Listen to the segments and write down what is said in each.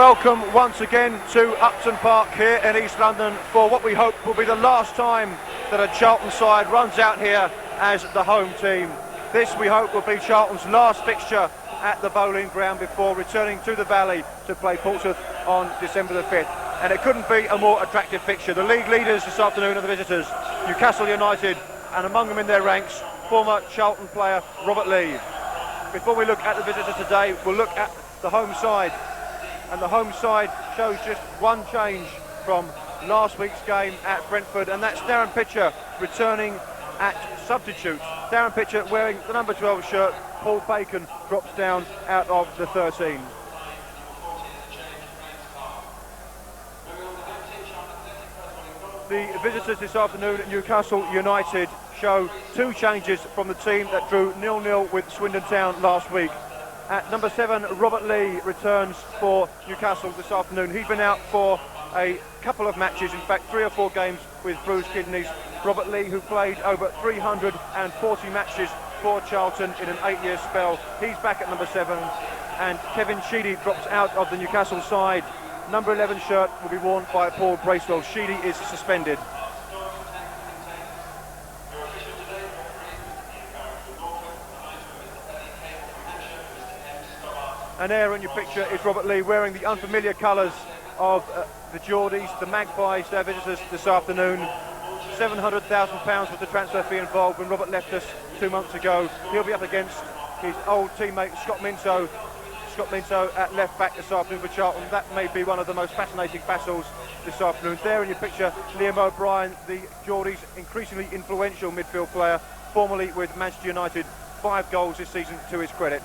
welcome once again to Upton Park here in East London for what we hope will be the last time that a Charlton side runs out here as the home team. This, we hope, will be Charlton's last fixture at the bowling ground before returning to the Valley to play Portsmouth on December the 5th. And it couldn't be a more attractive fixture. The league leaders this afternoon are the visitors, Newcastle United, and among them in their ranks, former Charlton player Robert Lee. Before we look at the visitors today, we'll look at the home side. And the home side shows just one change from last week's game at Brentford, and that's Darren Pitcher returning at substitute. Darren Pitcher wearing the number 12 shirt. Paul Bacon drops down out of the 13. The visitors this afternoon at Newcastle United show two changes from the team that drew 0-0 with Swindon Town last week. At number 7, Robert Lee returns for Newcastle this afternoon. He's been out for a couple of matches, in fact 3 or 4 games with bruised kidneys. Robert Lee, who played over 340 matches for Charlton in an 8-year spell, he's back at number 7. And Kevin Sheedy drops out of the Newcastle side. Number 11 shirt will be worn by Paul Bracewell. Sheedy is suspended. And there in your picture is Robert Lee wearing the unfamiliar colours of the Geordies, the Magpies, their visitors this afternoon. £700,000 was the transfer fee involved when Robert left us 2 months ago. He'll be up against his old teammate Scott Minto at left back this afternoon for Charlton. That may be one of the most fascinating battles this afternoon. There in your picture, Liam O'Brien, the Geordies' increasingly influential midfield player, formerly with Manchester United, 5 goals this season to his credit.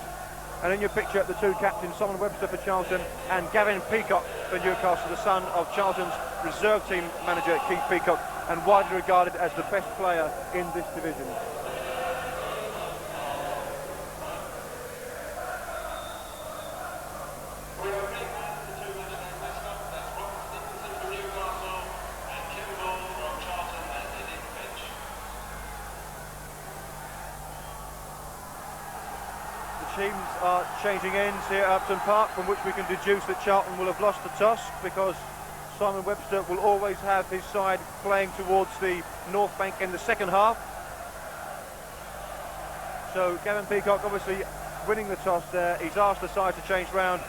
And in your picture, the two captains, Simon Webster for Charlton and Gavin Peacock for Newcastle, the son of Charlton's reserve team manager Keith Peacock, and widely regarded as the best player in this division. Teams are changing ends here at Upton Park, from which we can deduce that Charlton will have lost the toss, because Simon Webster will always have his side playing towards the North Bank in the second half. So Gavin Peacock obviously winning the toss there. He's asked the side to change round,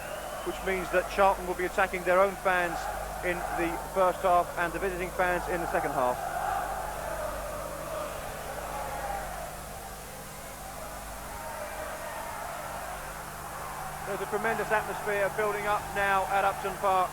which means that Charlton will be attacking their own fans in the first half and the visiting fans in the second half. There's a tremendous atmosphere building up now at Upton Park.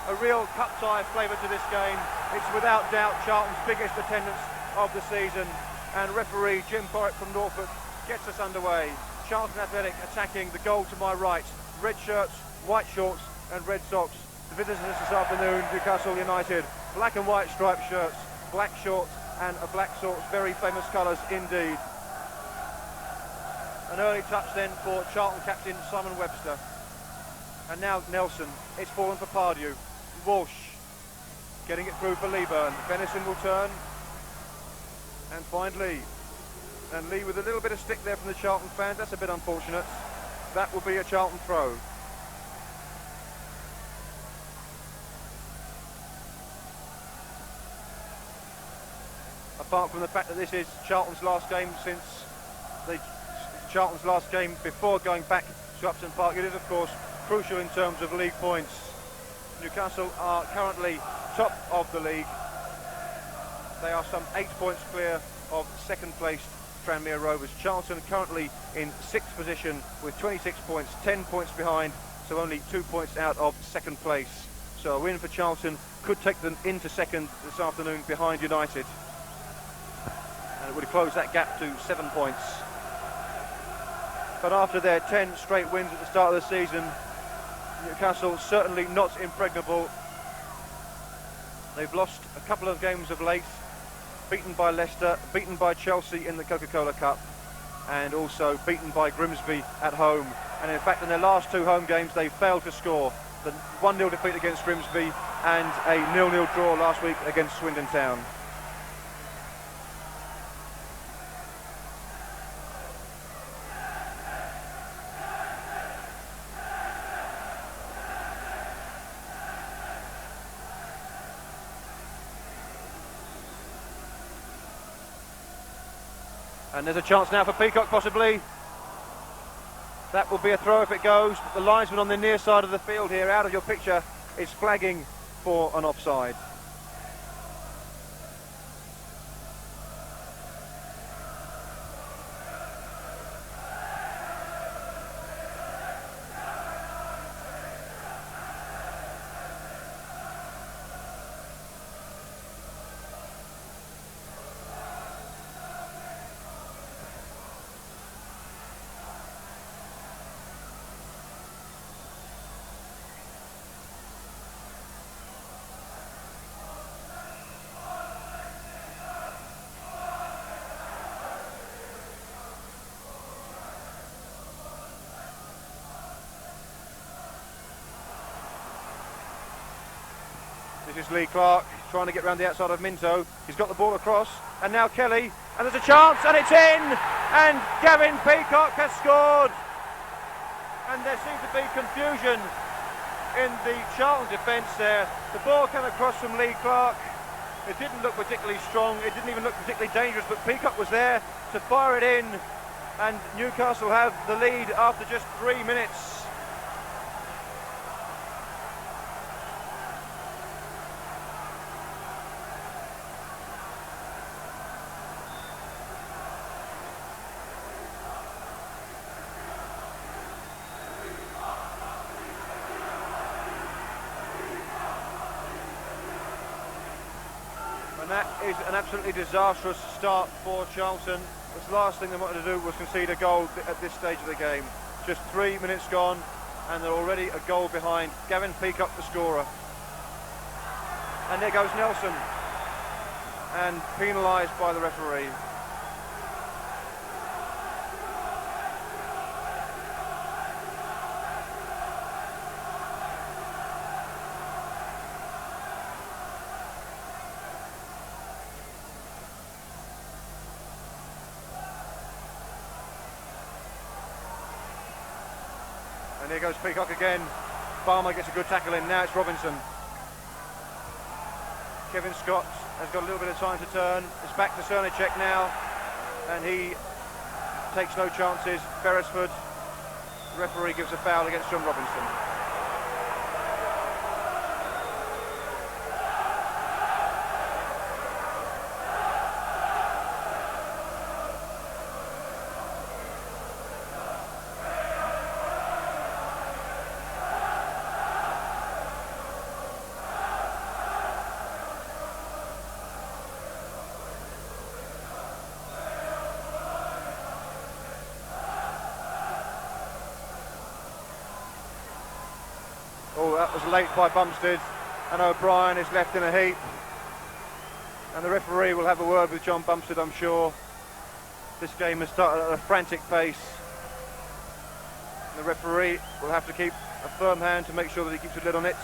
A real cup tie flavour to this game. It's without doubt Charlton's biggest attendance of the season. And referee Jim Borrett from Norfolk gets us underway. Charlton Athletic attacking the goal to my right. Red shirts, white shorts and red socks. The visitors this afternoon, Newcastle United. Black and white striped shirts, black shorts and a black socks. Very famous colours indeed. An early touch then for Charlton captain Simon Webster. And now Nelson. It's fallen for Pardew. Walsh getting it through for Leaburn. Venison will turn and find Lee. And Lee with a little bit of stick there from the Charlton fans. That's a bit unfortunate. That will be a Charlton throw. Apart from the fact that this is Charlton's last game Charlton's last game before going back to Upton Park, it is of course crucial in terms of league points. Newcastle are currently top of the league. They are some 8 points clear of second placed Tranmere Rovers. Charlton currently in 6th position with 26 points, 10 points behind, so only 2 points out of second place. So a win for Charlton could take them into second this afternoon behind United. And it would close that gap to 7 points. But after their 10 straight wins at the start of the season, Newcastle certainly not impregnable. They've lost a couple of games of late, beaten by Leicester, beaten by Chelsea in the Coca-Cola Cup, and also beaten by Grimsby at home. And in fact, in their last 2 home games, they failed to score. The 1-0 defeat against Grimsby and a 0-0 draw last week against Swindon Town. And there's a chance now for Peacock possibly. That will be a throw if it goes, but the linesman on the near side of the field here, out of your picture, is flagging for an offside. This is Lee Clark trying to get round the outside of Minto. He's got the ball across, and now Kelly, and there's a chance, and it's in! And Gavin Peacock has scored! And there seemed to be confusion in the Charlton defence there. The ball came across from Lee Clark. It didn't look particularly strong, it didn't even look particularly dangerous, but Peacock was there to fire it in, and Newcastle have the lead after just 3 minutes. That is an absolutely disastrous start for Charlton. The last thing they wanted to do was concede a goal at this stage of the game. Just 3 minutes gone and they're already a goal behind. Gavin Peacock the scorer. And there goes Nelson. And penalised by the referee. And here goes Peacock again. Balmer gets a good tackle in. Now it's Robinson. Kevin Scott has got a little bit of time to turn. It's back to Srnicek now. And he takes no chances. Beresford. The referee gives a foul against John Robinson. Oh, that was late by Bumstead, and O'Brien is left in a heap. And the referee will have a word with John Bumstead, I'm sure. This game has started at a frantic pace. And the referee will have to keep a firm hand to make sure that he keeps a lid on it.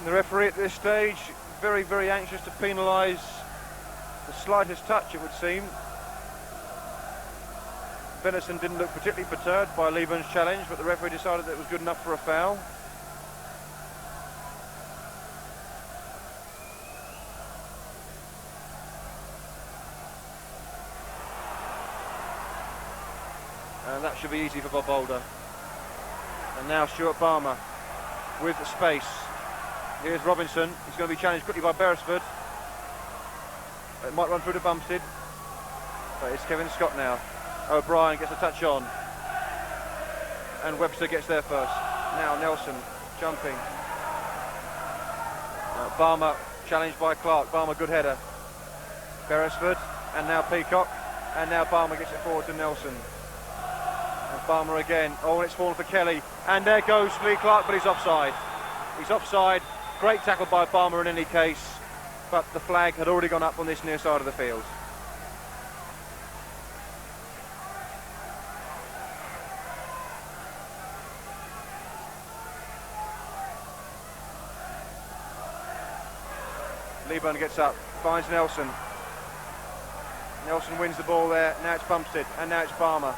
The referee at this stage, very, very anxious to penalise the slightest touch, it would seem. Venison didn't look particularly perturbed by Leaburn's challenge, but the referee decided that it was good enough for a foul. And that should be easy for Bob Boulder. And now Stuart Balmer. with space. Here's Robinson. He's going to be challenged quickly by Beresford. It might run through to Bumstead. But it's Kevin Scott now. O'Brien gets a touch on. And Webster gets there first. Now Nelson jumping. Balmer challenged by Clark. Balmer, good header. Beresford, and now Peacock, and now Balmer gets it forward to Nelson. And Balmer again. Oh, and it's fallen for Kelly. And there goes Lee Clark, but he's offside. He's offside. Great tackle by Balmer in any case, but the flag had already gone up on this near side of the field. Leaburn gets up, finds Nelson. Nelson wins the ball there. Now it's Bumstead, and now it's Balmer.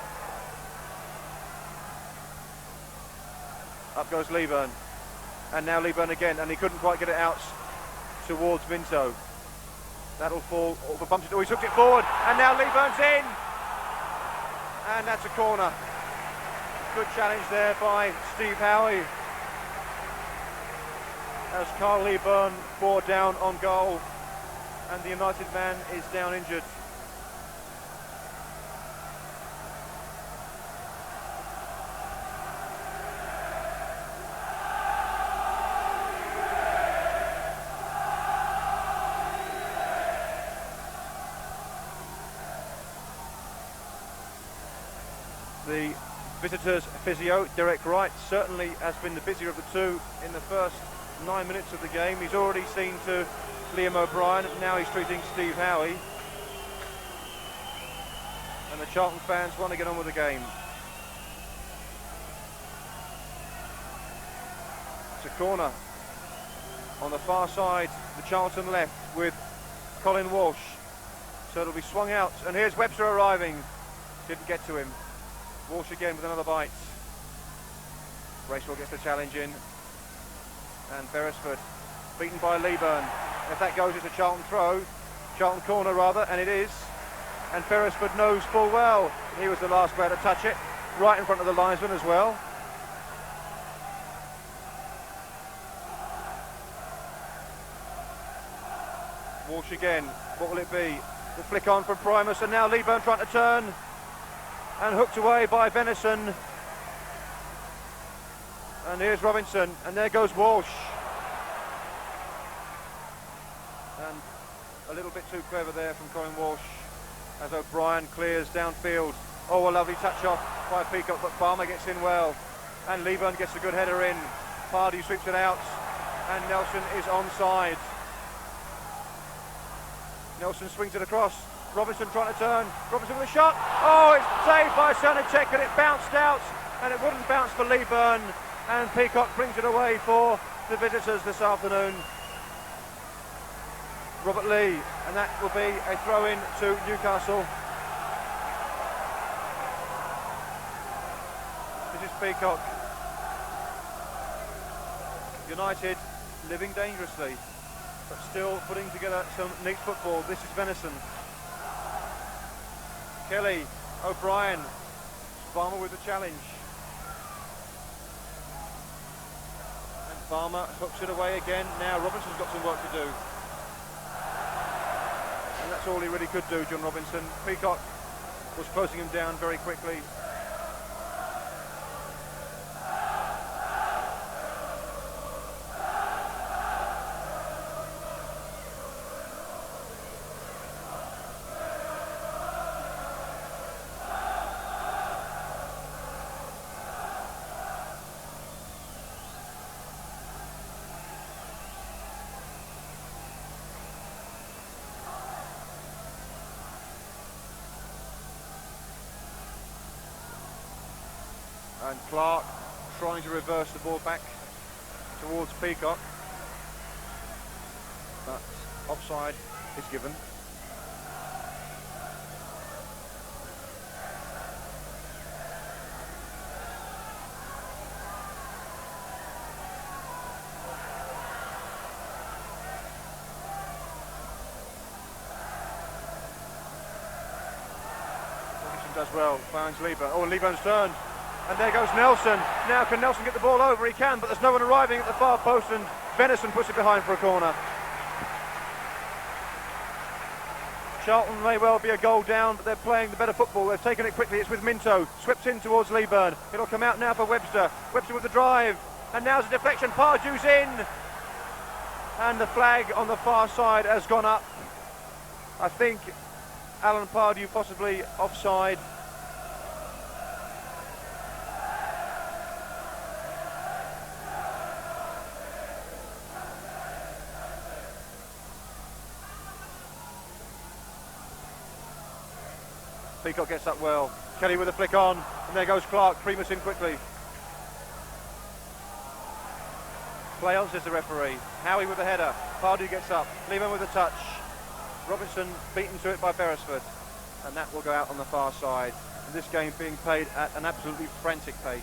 Up goes Leaburn, and now Leaburn again, and he couldn't quite get it out towards Minto. That'll fall for Bumstead. Oh, he's hooked it forward, and now Leaburn's in, and that's a corner. Good challenge there by Steve Howie, as Carl Leaburn bore down on goal, and the United man is down injured. The visitors' physio, Derek Wright, certainly has been the busier of the two in the first 9 minutes of the game. He's already seen to Liam O'Brien, now he's treating Steve Howie. And the Charlton fans want to get on with the game. It's a corner on the far side, the Charlton left, with Colin Walsh. So it'll be swung out, and here's Webster arriving. Didn't get to him. Walsh again with another bite. Bracewell gets the challenge in. And Beresford beaten by Leaburn. If that goes, it's a Charlton throw. Charlton corner rather, and it is. And Beresford knows full well he was the last player to touch it. Right in front of the linesman as well. Walsh again. What will it be? The flick on from Primus, and now Leaburn trying to turn. And hooked away by Venison. And here's Robinson, and there goes Walsh. And a little bit too clever there from Colin Walsh, as O'Brien clears downfield. Oh, a lovely touch off by Peacock, but Balmer gets in well. And Leaburn gets a good header in. Pardew sweeps it out, and Nelson is onside. Nelson swings it across. Robinson trying to turn. Robinson with a shot. Oh, it's saved by Srnicek, and it bounced out, and it wouldn't bounce for Leaburn. And Peacock brings it away for the visitors this afternoon. Robert Lee, and that will be a throw-in to Newcastle. This is Peacock. United living dangerously, but still putting together some neat football. This is Venison. Kelly, O'Brien, Balmer with the challenge. And Balmer hooks it away again. Now Robinson's got some work to do. And that's all he really could do, John Robinson. Peacock was closing him down very quickly. And Clark trying to reverse the ball back towards Peacock, but offside is given. Does well, finds Leaburn. Oh, and Leaburn's turned. And there goes Nelson. Now can Nelson get the ball over? He can, but there's no one arriving at the far post, and Venison puts it behind for a corner. Charlton may well be a goal down, but they're playing the better football. They've taken it quickly. It's with Minto. Swept in towards Leaburn. It'll come out now for Webster. Webster with the drive. And now's a deflection. Pardew's in. And the flag on the far side has gone up. I think Alan Pardew possibly offside. Peacock gets up well. Kelly with a flick on, and there goes Clark. Primus in quickly. Play on, says the referee. Howie with the header. Pardew gets up. Leaburn with a touch. Robinson beaten to it by Beresford, and that will go out on the far side. And this game being played at an absolutely frantic pace.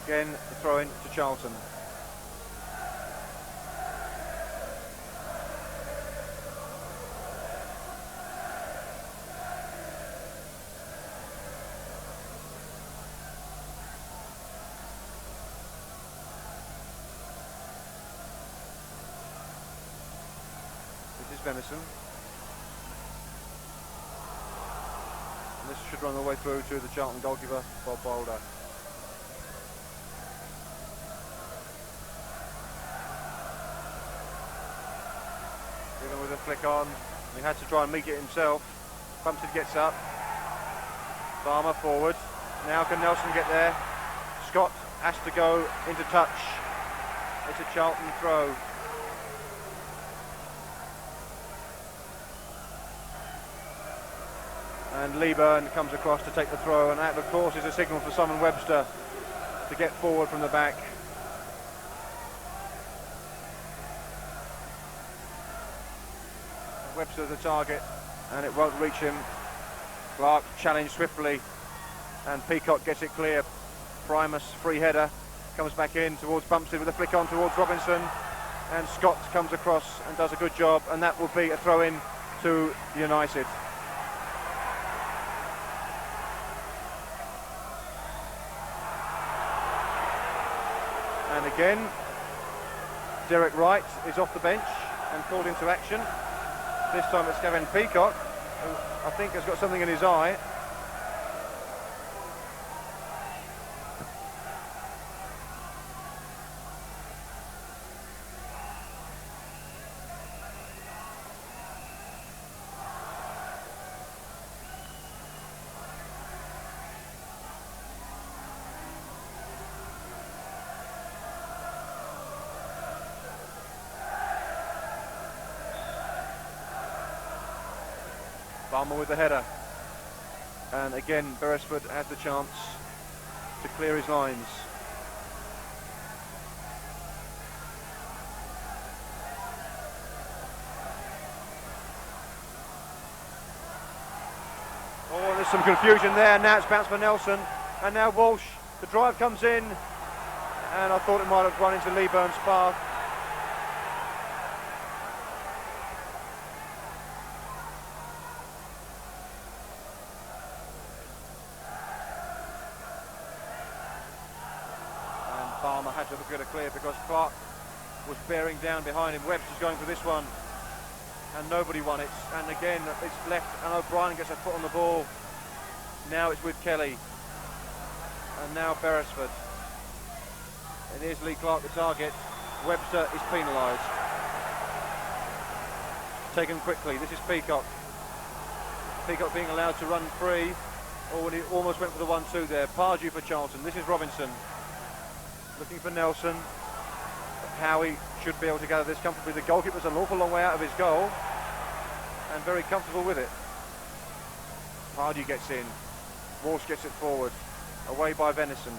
Again, the throw in to Charlton. This is Venison. And this should run all the way through to the Charlton goalkeeper, Bob Boulder. With a flick on, he had to try and meet it himself. Bumstead gets up. Balmer forward. Now can Nelson get there? Scott has to go into touch. It's a Charlton throw. And Leaburn comes across to take the throw, and that of course is a signal for Simon Webster to get forward from the back. Webster the target, and it won't reach him. Clark challenged swiftly, and Peacock gets it clear. Primus, free header, comes back in towards Bumstead with a flick on towards Robinson, and Scott comes across and does a good job, and that will be a throw in to United. And again, Derek Wright is off the bench and called into action. This time it's Kevin Peacock, who I think has got something in his eye. Balmer with the header, and again Beresford has the chance to clear his lines. Oh, there's some confusion there. Now it's bounced for Nelson, and now Walsh. The drive comes in, and I thought it might have run into Leaburn's path. Balmer had to get a clear because Clark was bearing down behind him. Webster's going for this one, and nobody won it. And again, it's left, and O'Brien gets a foot on the ball. Now it's with Kelly, and now Beresford. And here's Lee Clark, the target. Webster is penalised. Taken quickly. This is Peacock. Peacock being allowed to run free. Oh, and he almost went for the 1-2 there. Pardew for Charlton. This is Robinson. Looking for Nelson. Howie should be able to gather this comfortably. The goalkeeper's an awful long way out of his goal, and very comfortable with it. Pardew gets in. Walsh gets it forward. Away by Venison.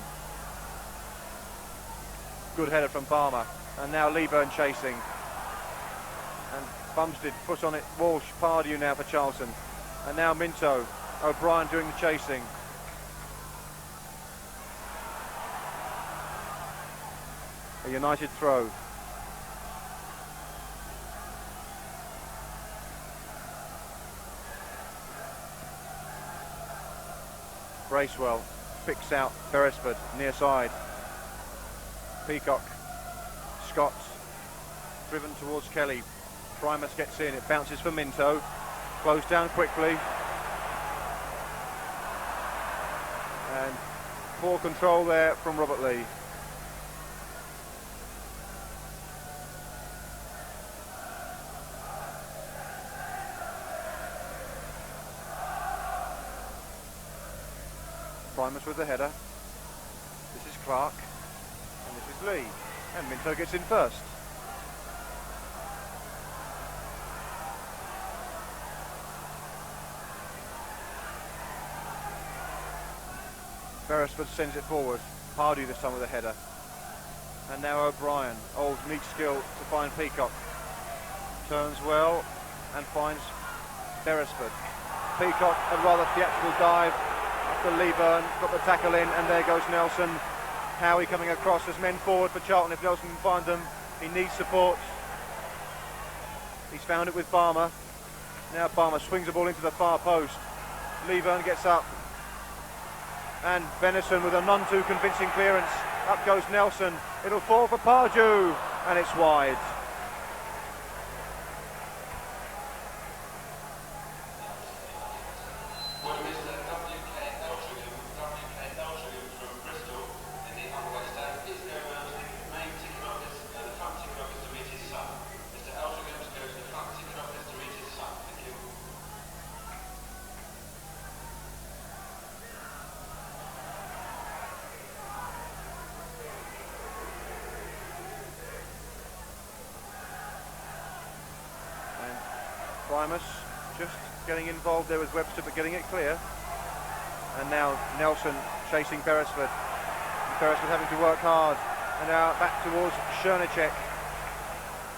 Good header from Balmer. And now Leaburn chasing. And Bumstead put on it. Walsh, Pardew now for Charlton. And now Minto. O'Brien doing the chasing. A United throw. Bracewell picks out Beresford, near side. Peacock, Scott, driven towards Kelly. Primus gets in, it bounces for Minto. Closed down quickly. And poor control there from Robert Lee. Primus with the header. This is Clark, and this is Lee, and Minto gets in first. Beresford sends it forward. Pardew this time with a header, and now O'Brien. Old neat skill to find Peacock. Turns well and finds Beresford. Peacock, a rather theatrical dive. Leaburn got the tackle in, and there goes Nelson. Howie coming across as men forward for Charlton. If Nelson can find them, he needs support. He's found it with Balmer. Now Balmer swings the ball into the far post. Leaburn gets up, and Venison with a none too convincing clearance. Up goes Nelson. It'll fall for Pardew, and it's wide. Primus just getting involved there with Webster, but getting it clear. And now Nelson chasing Beresford. Beresford having to work hard. And now back towards Srnicek.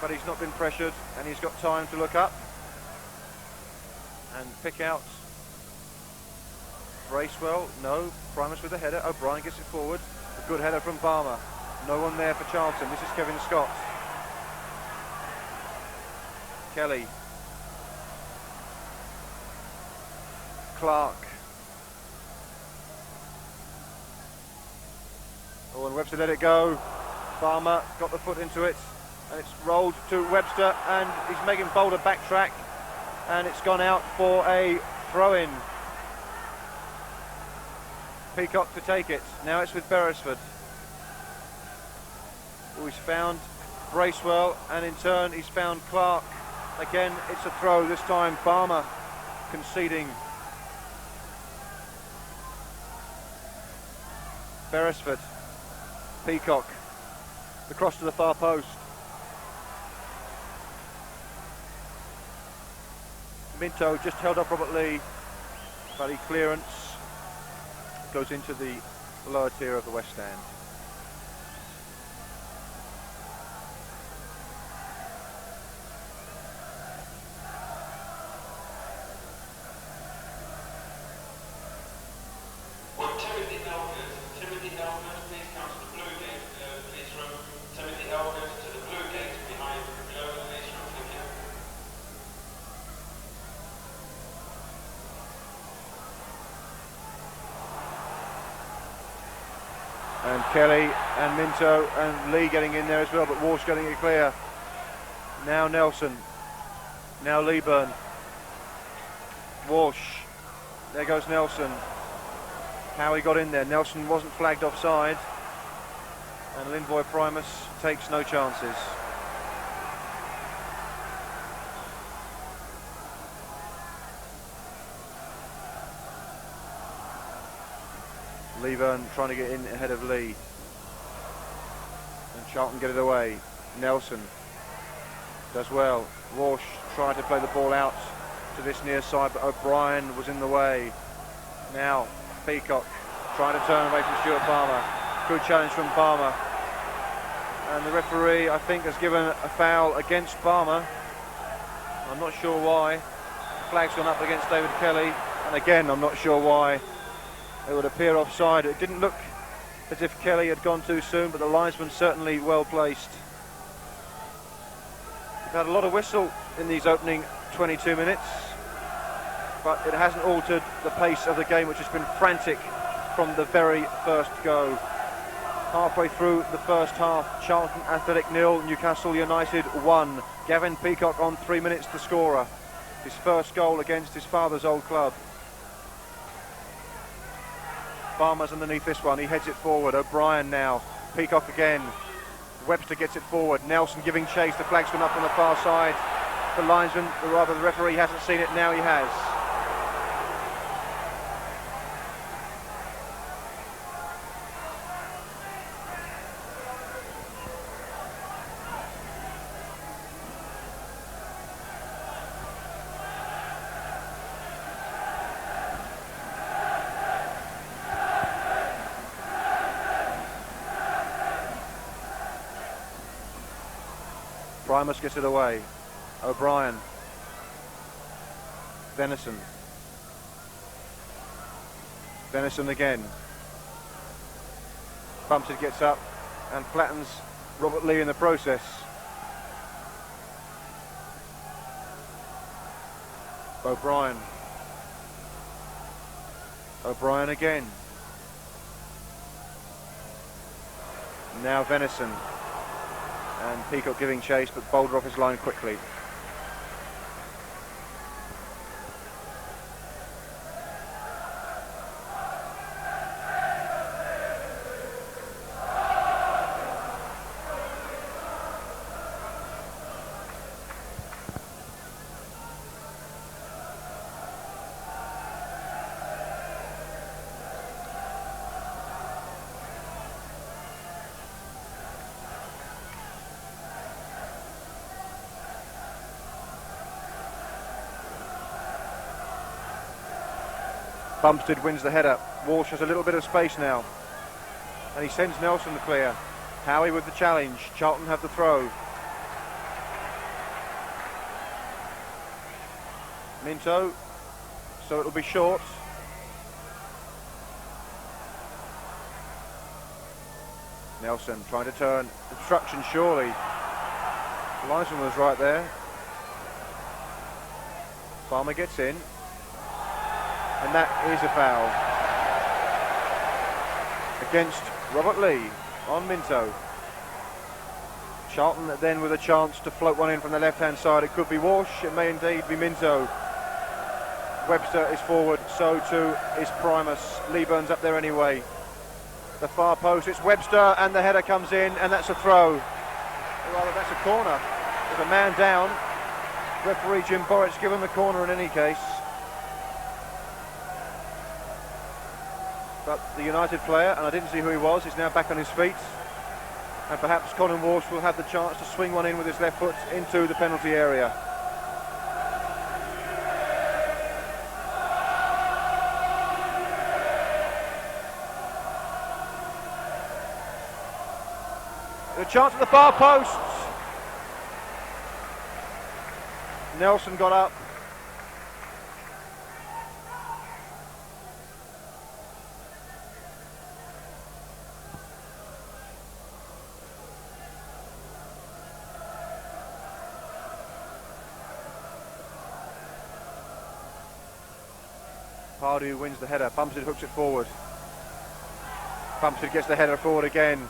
But he's not been pressured, and he's got time to look up and pick out Bracewell. No, Primus with the header. O'Brien gets it forward. A good header from Balmer. No one there for Charlton. This is Kevin Scott. Kelly. Clark. Oh, and Webster let it go. Balmer got the foot into it, and it's rolled to Webster, and he's making Boulder backtrack, and it's gone out for a throw-in. Peacock to take it. Now it's with Beresford. Oh, he's found Bracewell, and in turn he's found Clark. Again, it's a throw, this time Balmer conceding. Beresford, Peacock, the cross to the far post. Minto just held up Robert Lee, but he clearance goes into the lower tier of the West Stand. And Kelly and Minto and Lee getting in there as well, but Walsh getting it clear. Now Nelson. Now Leaburn. Walsh. There goes Nelson. Howie got in there. Nelson wasn't flagged offside. And Linvoy Primus takes no chances. Leaburn trying to get in ahead of Lee. And Charlton get it away. Nelson does well. Walsh tried to play the ball out to this near side, but O'Brien was in the way. Now Peacock trying to turn away from Stuart Balmer. Good challenge from Balmer. And the referee, I think, has given a foul against Balmer. I'm not sure why. The flag's gone up against David Kelly. And again, I'm not sure why. It would appear offside. It didn't look as if Kelly had gone too soon, but the linesman certainly well placed. We've had a lot of whistle in these opening 22 minutes, but it hasn't altered the pace of the game, which has been frantic from the very first go. Halfway through the first half, Charlton Athletic 0, Newcastle United 1. Gavin Peacock on 3 minutes, the scorer. His first goal against his father's old club. Balmer's underneath this one, he heads it forward. O'Brien now, Peacock again. Webster gets it forward. Nelson giving chase, the flag's gone up on the far side. The linesman, or rather the referee, hasn't seen it, now he has. Primus gets it away. O'Brien. Venison. Venison again. Bumstead gets up and flattens Robert Lee in the process. O'Brien. O'Brien again. Now Venison. And Peacock giving chase, but bowled off his line quickly. Bumstead wins the header. Walsh has a little bit of space now, and he sends Nelson the clear. Howie with the challenge. Charlton have the throw. Minto, so it'll be short. Nelson trying to turn. Obstruction surely. The linesman was right there. Balmer gets in. And that is a foul against Robert Lee on Minto. Charlton then with a chance to float one in from the left-hand side. It could be Walsh, it may indeed be Minto. Webster is forward, so too is Primus. Leaburn's up there anyway. The far post, it's Webster, and the header comes in, and that's a throw. Or rather, that's a corner. There's a man down. Referee Jim Borrett's given the corner in any case. But the United player, and I didn't see who he was, is now back on his feet. And perhaps Colin Walsh will have the chance to swing one in with his left foot into the penalty area. A chance at the far post. Nelson got up. Pardew wins the header. Bumstead hooks it forward. Bumstead gets the header forward again.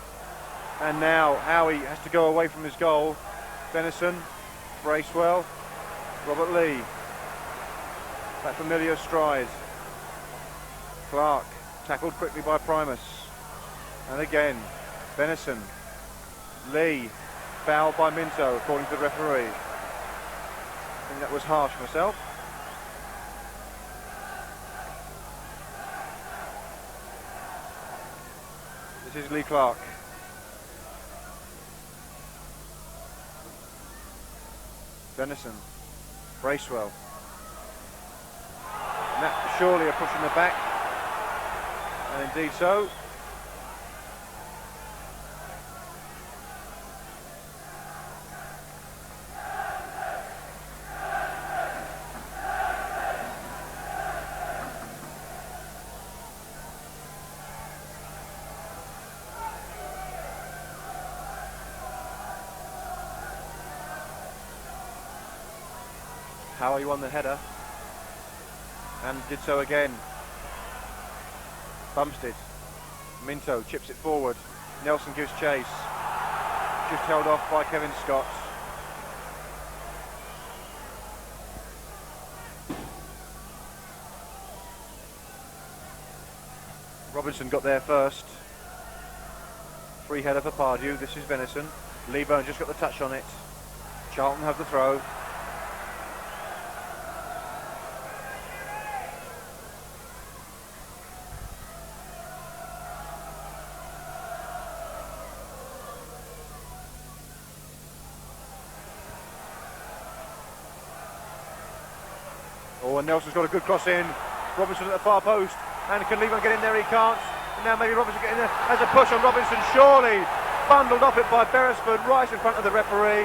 And now Howie has to go away from his goal. Venison, Bracewell, Robert Lee. That familiar stride. Clark, tackled quickly by Primus. And again, Venison. Lee, fouled by Minto, according to the referee. I think that was harsh myself. This is Lee Clark. Venison, Bracewell. And that surely a push in the back. And indeed so. Howey won the header and did so again. Bumstead. Minto chips it forward. Nelson gives chase. Just held off by Kevin Scott. Robinson got there first. Free header for Pardew. This is Venison. Leaburn just got the touch on it. Charlton have the throw. Oh, and Nelson's got a good cross in. Robinson at the far post. And can Leaburn get in there? He can't. And now maybe Robinson get in there. Has a push on Robinson, surely. Bundled off it by Beresford, right in front of the referee.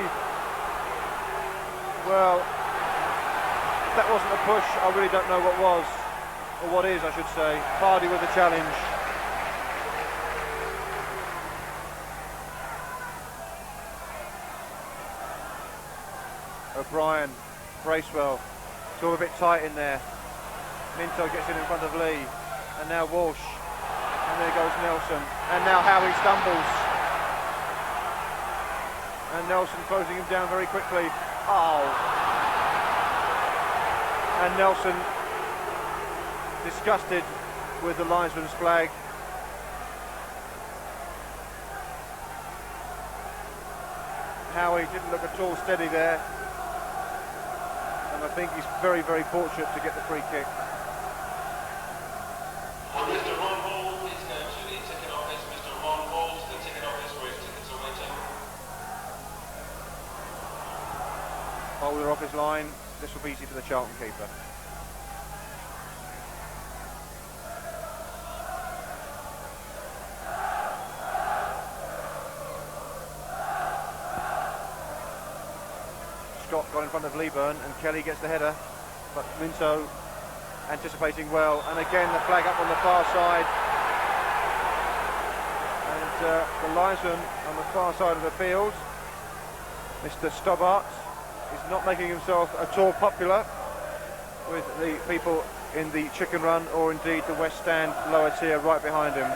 Well, if that wasn't a push, I really don't know what was. Or what is, I should say. Pardew with the challenge. O'Brien, Bracewell. It's all a bit tight in there. Minto gets in front of Lee. And now Walsh. And there goes Nelson. And now Howie stumbles. And Nelson closing him down very quickly. Oh. And Nelson disgusted with the linesman's flag. Howie didn't look at all steady there. And I think he's very, very fortunate to get the free kick. Holder off his line. This will be easy for the Charlton keeper. Scott got in front of Leaburn and Kelly gets the header, but Minto anticipating well, and again the flag up on the far side, and the linesman on the far side of the field, Mr. Stobbart, is not making himself at all popular with the people in the chicken run or indeed the West Stand lower tier right behind him.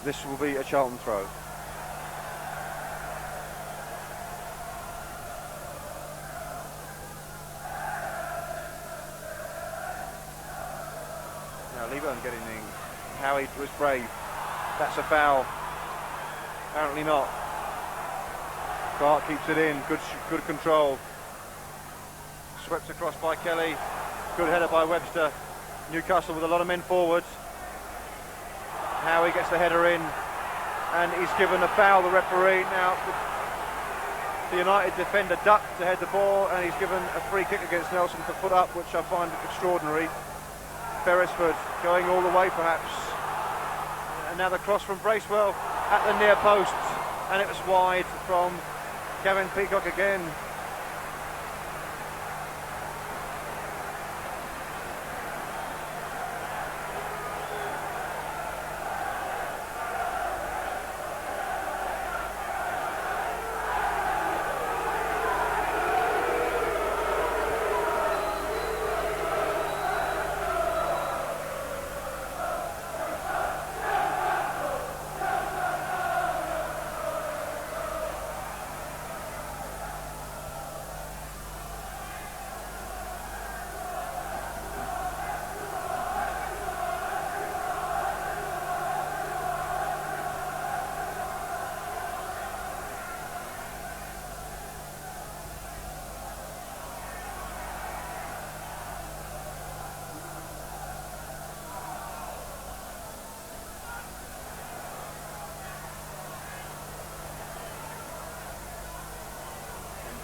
This will be a Charlton throw. Now Leaburn getting in. Howie was brave. That's a foul. Apparently not. Carr keeps it in. Good control. Swept across by Kelly. Good header by Webster. Newcastle with a lot of men forwards. Howie gets the header in, and he's given a foul. The referee now. The United defender ducked to head the ball, and he's given a free kick against Nelson for foot up, which I find extraordinary. Beresford going all the way, perhaps. And now the cross from Bracewell at the near post, and it was wide from Kevin Peacock again.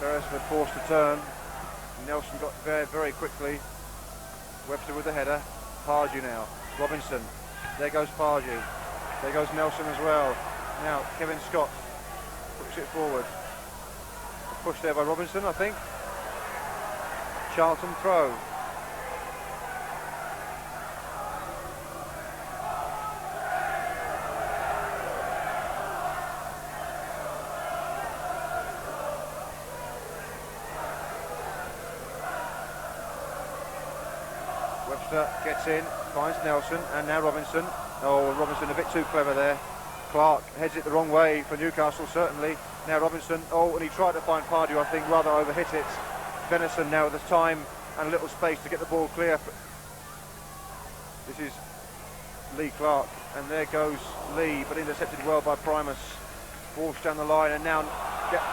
Beresford forced to turn. Nelson got there very quickly. Webster with the header. Pardew now. Robinson. There goes Pardew. There goes Nelson as well. Now Kevin Scott puts it forward. A push there by Robinson, I think. Charlton throw. Webster gets in, finds Nelson, and now Robinson. Oh, Robinson a bit too clever there. Clark heads it the wrong way for Newcastle, certainly. Now Robinson, oh, and he tried to find Pardew, I think, rather overhit it. Venison now with the time and a little space to get the ball clear. This is Lee Clark, and there goes Lee, but intercepted well by Primus. Walsh down the line, and now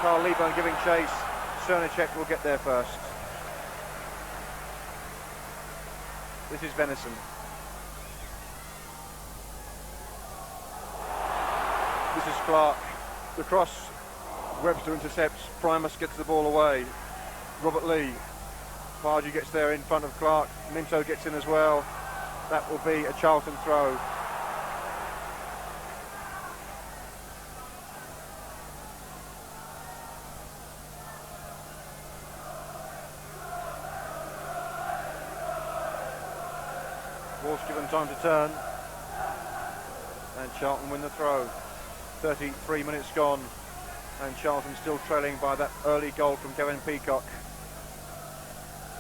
Carl Leaburn giving chase. Srnicek will get there first. This is Venison. This is Clark. The cross, Webster intercepts. Primus gets the ball away. Robert Lee. Pardew gets there in front of Clark. Minto gets in as well. That will be a Charlton throw. Walsh given time to turn, and Charlton win the throw. 33 minutes gone, and Charlton still trailing by that early goal from Kevin Peacock.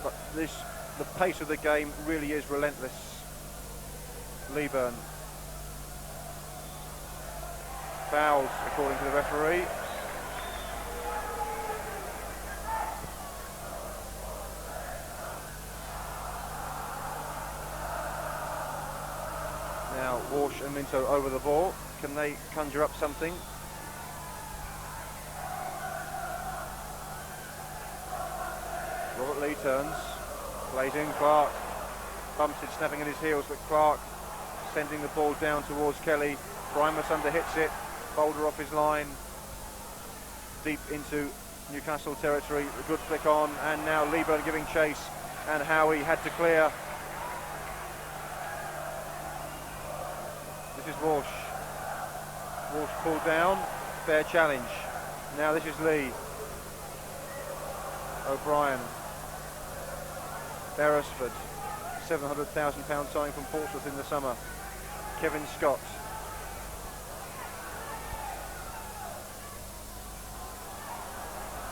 But the pace of the game really is relentless. Leaburn. Fouls, according to the referee. Now Walsh and Minto over the ball. Can they conjure up something? Robert Lee turns, plays in Clark. Bumstead snapping at his heels, but Clark sending the ball down towards Kelly. Primus underhits it, Boulder off his line, deep into Newcastle territory. A good flick on, and now Leaburn giving chase, and Howie had to clear. This is Walsh. Walsh pulled down, fair challenge. Now this is Lee. O'Brien. Beresford. £700,000 signing from Portsmouth in the summer. Kevin Scott.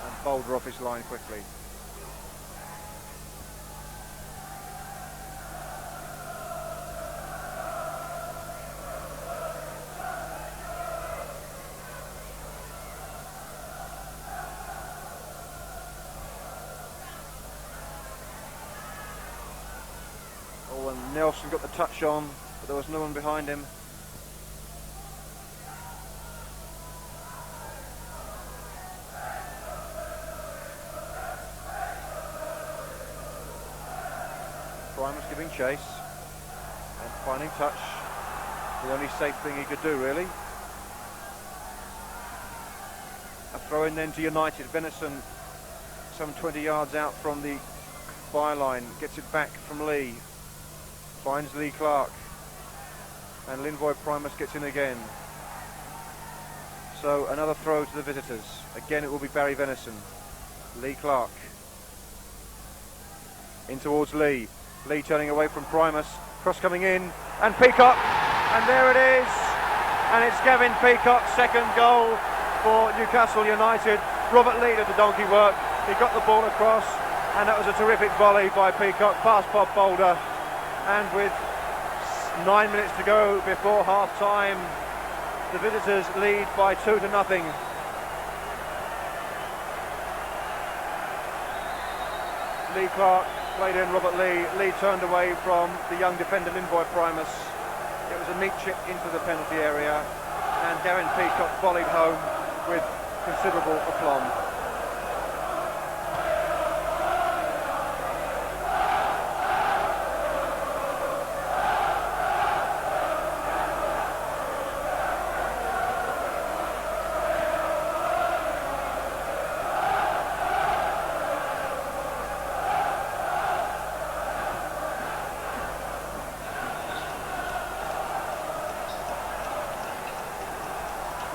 And Boulder off his line quickly. Oh, and Nelson got the touch on, but there was no one behind him. Primus giving chase and finding touch. The only safe thing he could do, really. A throw in then to United. Venison some 20 yards out from the byline, gets it back from Lee. Finds Lee Clark, and Linvoy Primus gets in again. So another throw to the visitors. Again it will be Barry Venison. Lee Clark. In towards Lee. Lee turning away from Primus. Cross coming in, and Peacock, and there it is. And it's Kevin Peacock's second goal for Newcastle United. Robert Lee did the donkey work. He got the ball across, and that was a terrific volley by Peacock past Bob Boulder. And with 9 minutes to go before half-time, the visitors lead by 2-0. Lee Clark played in Robert Lee. Lee turned away from the young defender Linvoy Primus. It was a neat chip into the penalty area, and Kevin Peacock volleyed home with considerable aplomb.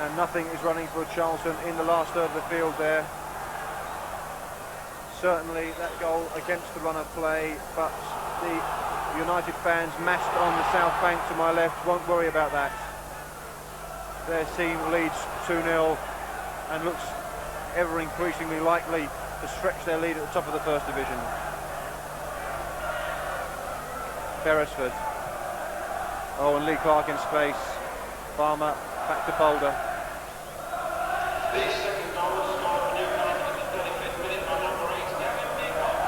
And nothing is running for Charlton in the last third of the field there. Certainly that goal against the run of play, but the United fans massed on the south bank to my left won't worry about that. Their team leads 2-0 and looks ever increasingly likely to stretch their lead at the top of the First Division. Beresford. Oh, and Lee Clark in space. Balmer back to Boulder. The second goal was scored for Newcastle in the 35th minute by number 8, Peacock.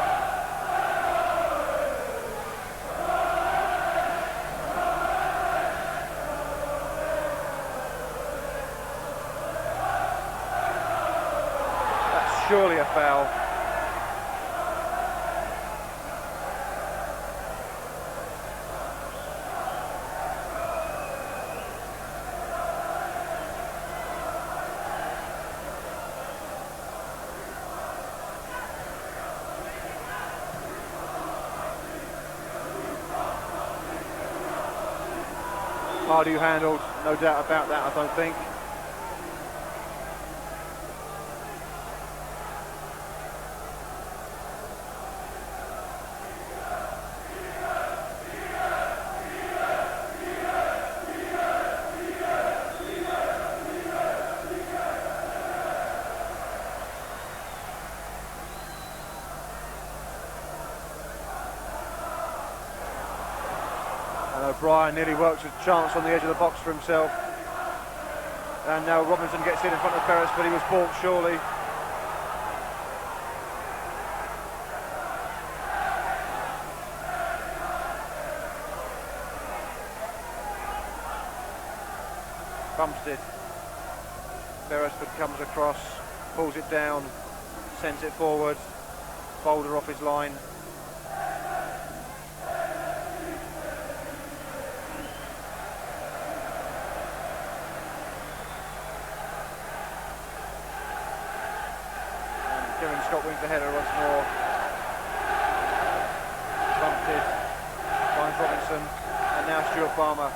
That's surely a foul. Pardew handled, no doubt about that, I don't think. O'Brien nearly works a chance on the edge of the box for himself. And now Robinson gets in front of Beresford, but he was balked surely. Bumstead. Beresford comes across, pulls it down, sends it forward. Boulder off his line. Scott wins the header once more. Bumstead finds Robinson, and now Stuart Balmer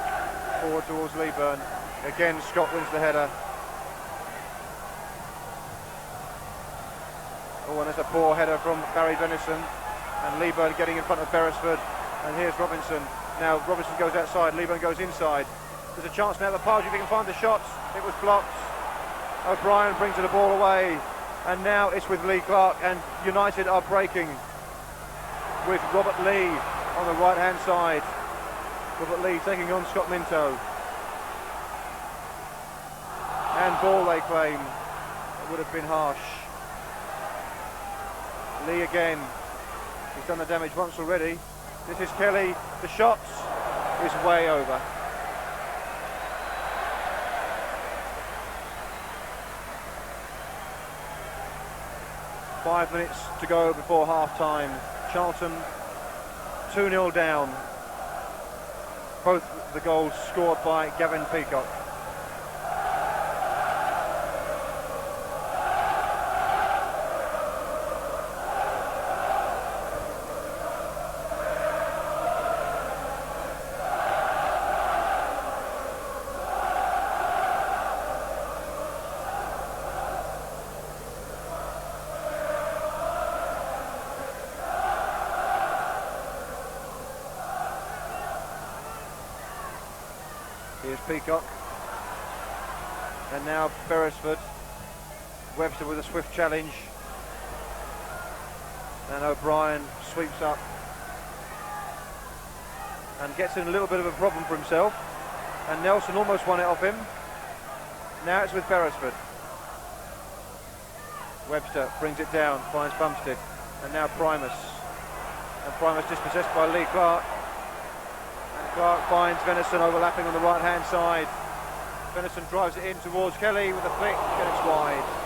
forward towards Leaburn. Again, Scott wins the header. Oh, and there's a poor header from Barry Venison, and Leaburn getting in front of Beresford. And here's Robinson. Now Robinson goes outside, Leaburn goes inside. There's a chance now that Pardew, if he can find the shots. It was blocked. O'Brien brings the ball away. And now it's with Lee Clark, and United are breaking with Robert Lee on the right hand side. Robert Lee taking on Scott Minto. And ball, they claim. It would have been harsh. Lee again. He's done the damage once already. This is Kelly. The shot is way over. Five minutes to go before half-time. Charlton 2-0 down. Both the goals scored by Gavin Peacock. Here's Peacock, and now Beresford. Webster with a swift challenge, and O'Brien sweeps up and gets in a little bit of a problem for himself, and Nelson almost won it off him. Now it's with Beresford. Webster brings it down, finds Bumstead, and now Primus, and Primus dispossessed by Lee Clark. Clark finds Venison overlapping on the right hand side. Venison drives it in towards Kelly with a flick, and it's wide.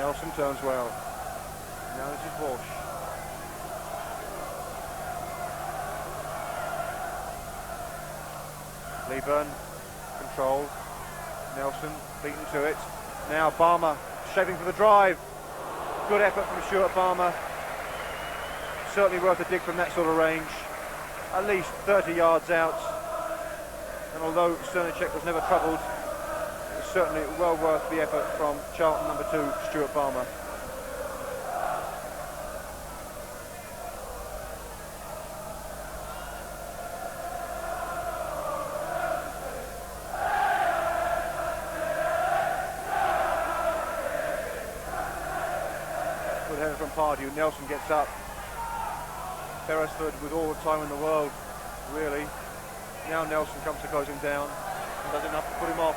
Nelson turns well. Now this is Walsh. Leaburn, control. Nelson beaten to it. Now Balmer shaping for the drive. Good effort from Stuart Balmer. Certainly worth a dig from that sort of range. At least 30 yards out. And although Srnicek was never troubled, it was certainly well worth the effort from Charlton number 2, Stuart Balmer. Good header from Pardew. Nelson gets up. Beresford with all the time in the world, really. Now Nelson comes to close him down and does enough to put him off.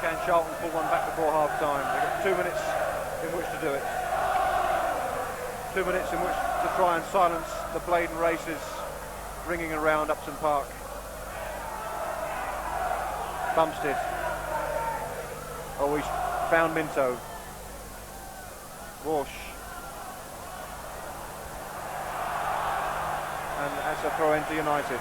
Can Charlton pull one back before half time? They've got 2 minutes in which to do it. 2 minutes in which to try and silence the Bladen races ringing around Upton Park. Bumstead. Oh, he's found Minto. Walsh. And that's a throw into United.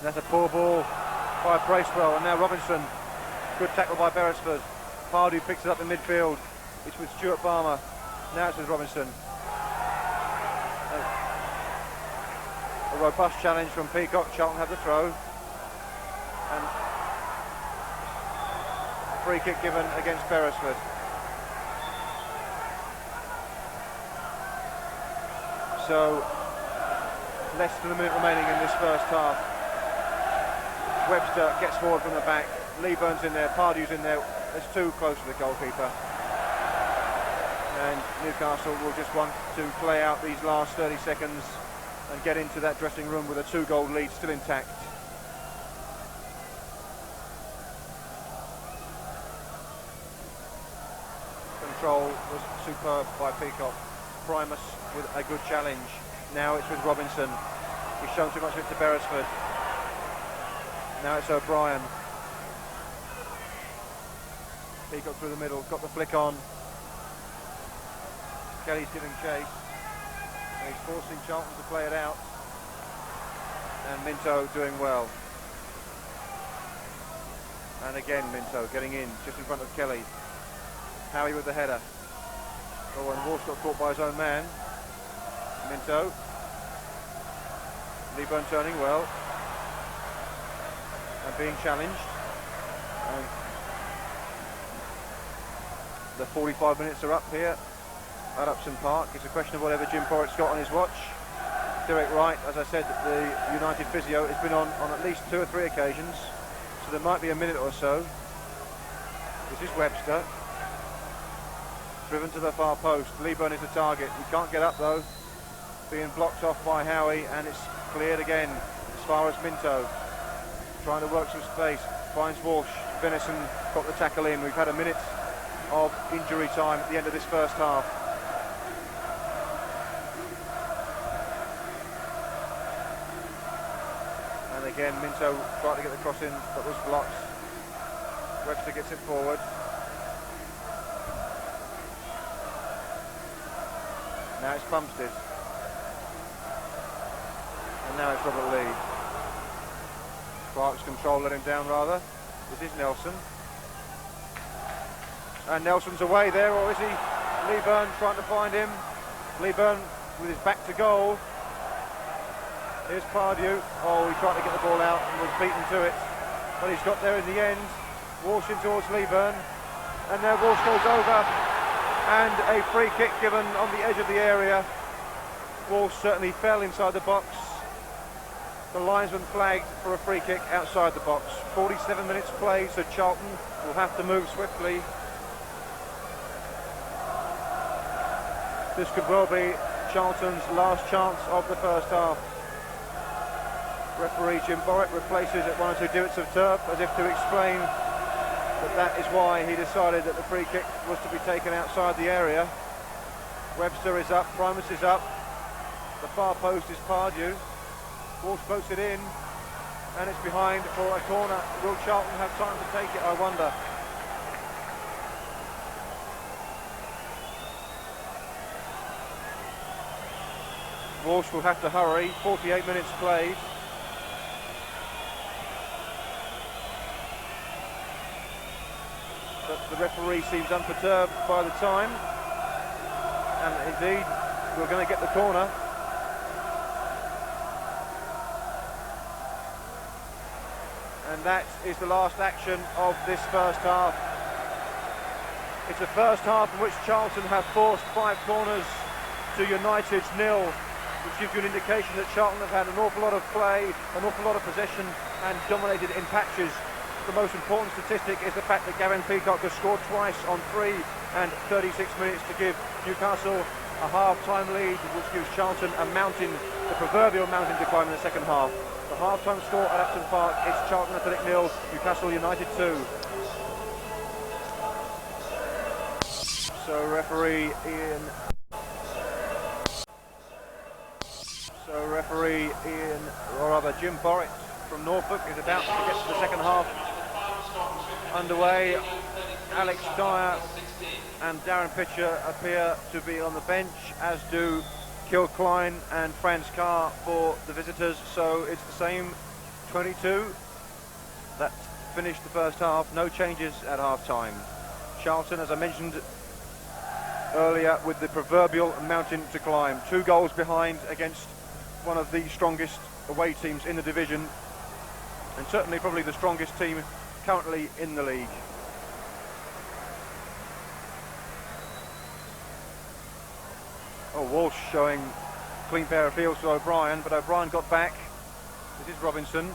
That's a poor ball by Bracewell, and now Robinson. Good tackle by Beresford. Pardew picks it up in midfield. It's with Stuart Balmer. Now it's with Robinson. A robust challenge from Peacock. Charlton have the throw. And free kick given against Beresford. So less than a minute remaining in this first half. Webster gets forward from the back. Leaburn's in there, Pardew's in there. There's two close to the goalkeeper. And Newcastle will just want to play out these last 30 seconds and get into that dressing room with a 2-goal lead still intact. Control was superb by Peacock. Primus with a good challenge. Now it's with Robinson. He's shown too much of it to Beresford. Now it's O'Brien. Peacock through the middle, got the flick on. Kelly's giving chase. And he's forcing Charlton to play it out. And Minto doing well. And again Minto getting in, just in front of Kelly. Howie with the header. Oh, and Walsh got caught by his own man. Minto. Leaburn turning well. And being challenged. And the 45 minutes are up here at Upton Park. It's a question of whatever Jim Borrett's got on his watch. Derek Wright, as I said, the United physio, has been on at least 2 or 3 occasions, so there might be a minute or so. This is Webster. Driven to the far post. Leaburn is the target. He can't get up though. Being blocked off by Howie, and it's cleared again as far as Minto. Trying to work some space. Finds Walsh. Venison got the tackle in. We've had a minute of injury time at the end of this first half. And again Minto tried to get the cross in but was blocked. Webster gets it forward. Now it's Bumstead. And now it's Robert Lee. Clark's control let him down rather. This is Nelson. And Nelson's away there, or is he? Leaburn trying to find him. Leaburn with his back to goal. Here's Pardew. Oh, he tried to get the ball out and was beaten to it. But he's got there in the end. Walsh in towards Leaburn. And there Walsh goes over. And a free kick given on the edge of the area. Walsh certainly fell inside the box. The linesman flagged for a free kick outside the box. 47 minutes played, so Charlton will have to move swiftly. This could well be Charlton's last chance of the first half. Referee Jim Borrett replaces at 1 or 2 divots of turf as if to explain that is why he decided that the free kick was to be taken outside the area. Webster is up, Primus is up, the far post is Pardew. Walsh floats it in, and it's behind for a corner. Will Charlton have time to take it, I wonder? Walsh will have to hurry, 48 minutes played. But the referee seems unperturbed by the time, and indeed we're going to get the corner. And that is the last action of this first half. It's a first half in which Charlton have forced 5 corners to United's 0, which gives you an indication that Charlton have had an awful lot of play, an awful lot of possession, and dominated in patches. The most important statistic is the fact that Gavin Peacock has scored twice on 3 and 36 minutes to give Newcastle a half-time lead, which gives Charlton a mountain, the proverbial mountain to climb in the second half. The half-time score at Upton Park is Charlton Athletic 0, Newcastle United 2. So referee Jim Borrett from Norfolk is about to get to the second half underway. Alex Dyer and Darren Pitcher appear to be on the bench, as do Kilcline and Carr for the visitors. So it's the same 22 that finished the first half. No changes at half-time. Charlton, as I mentioned earlier, with the proverbial mountain to climb. 2 goals behind against one of the strongest away teams in the division, and certainly probably the strongest team currently in the league. Oh, Walsh showing clean pair of heels to O'Brien, but O'Brien got back. This is Robinson.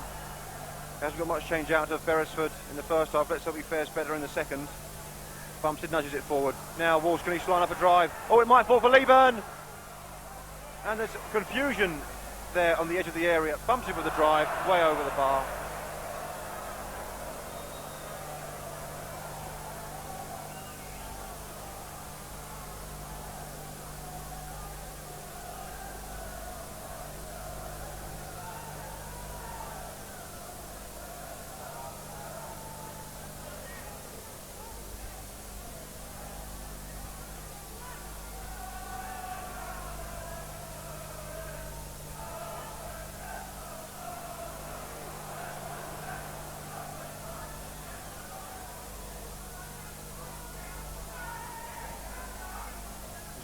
Hasn't got much change out of Beresford in the first half. Let's hope he fares better in the second. Bumstead nudges it forward. Now Walsh, can he line up a drive? Oh, it might fall for Leaburn! And there's confusion there on the edge of the area. Bumstead with the drive, way over the bar.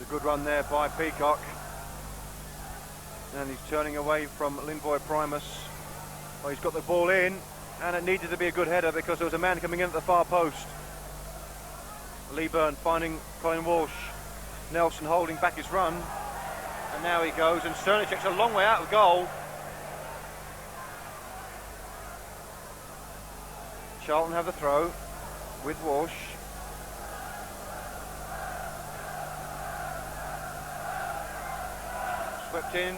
Good run there by Peacock, and he's turning away from Linboy Primus. Well, he's got the ball in, and it needed to be a good header because there was a man coming in at the far post. Leaburn finding Colin Walsh. Nelson holding back his run, and now he goes, and Srnicek's a long way out of goal. Charlton have the throw with Walsh. Swept in.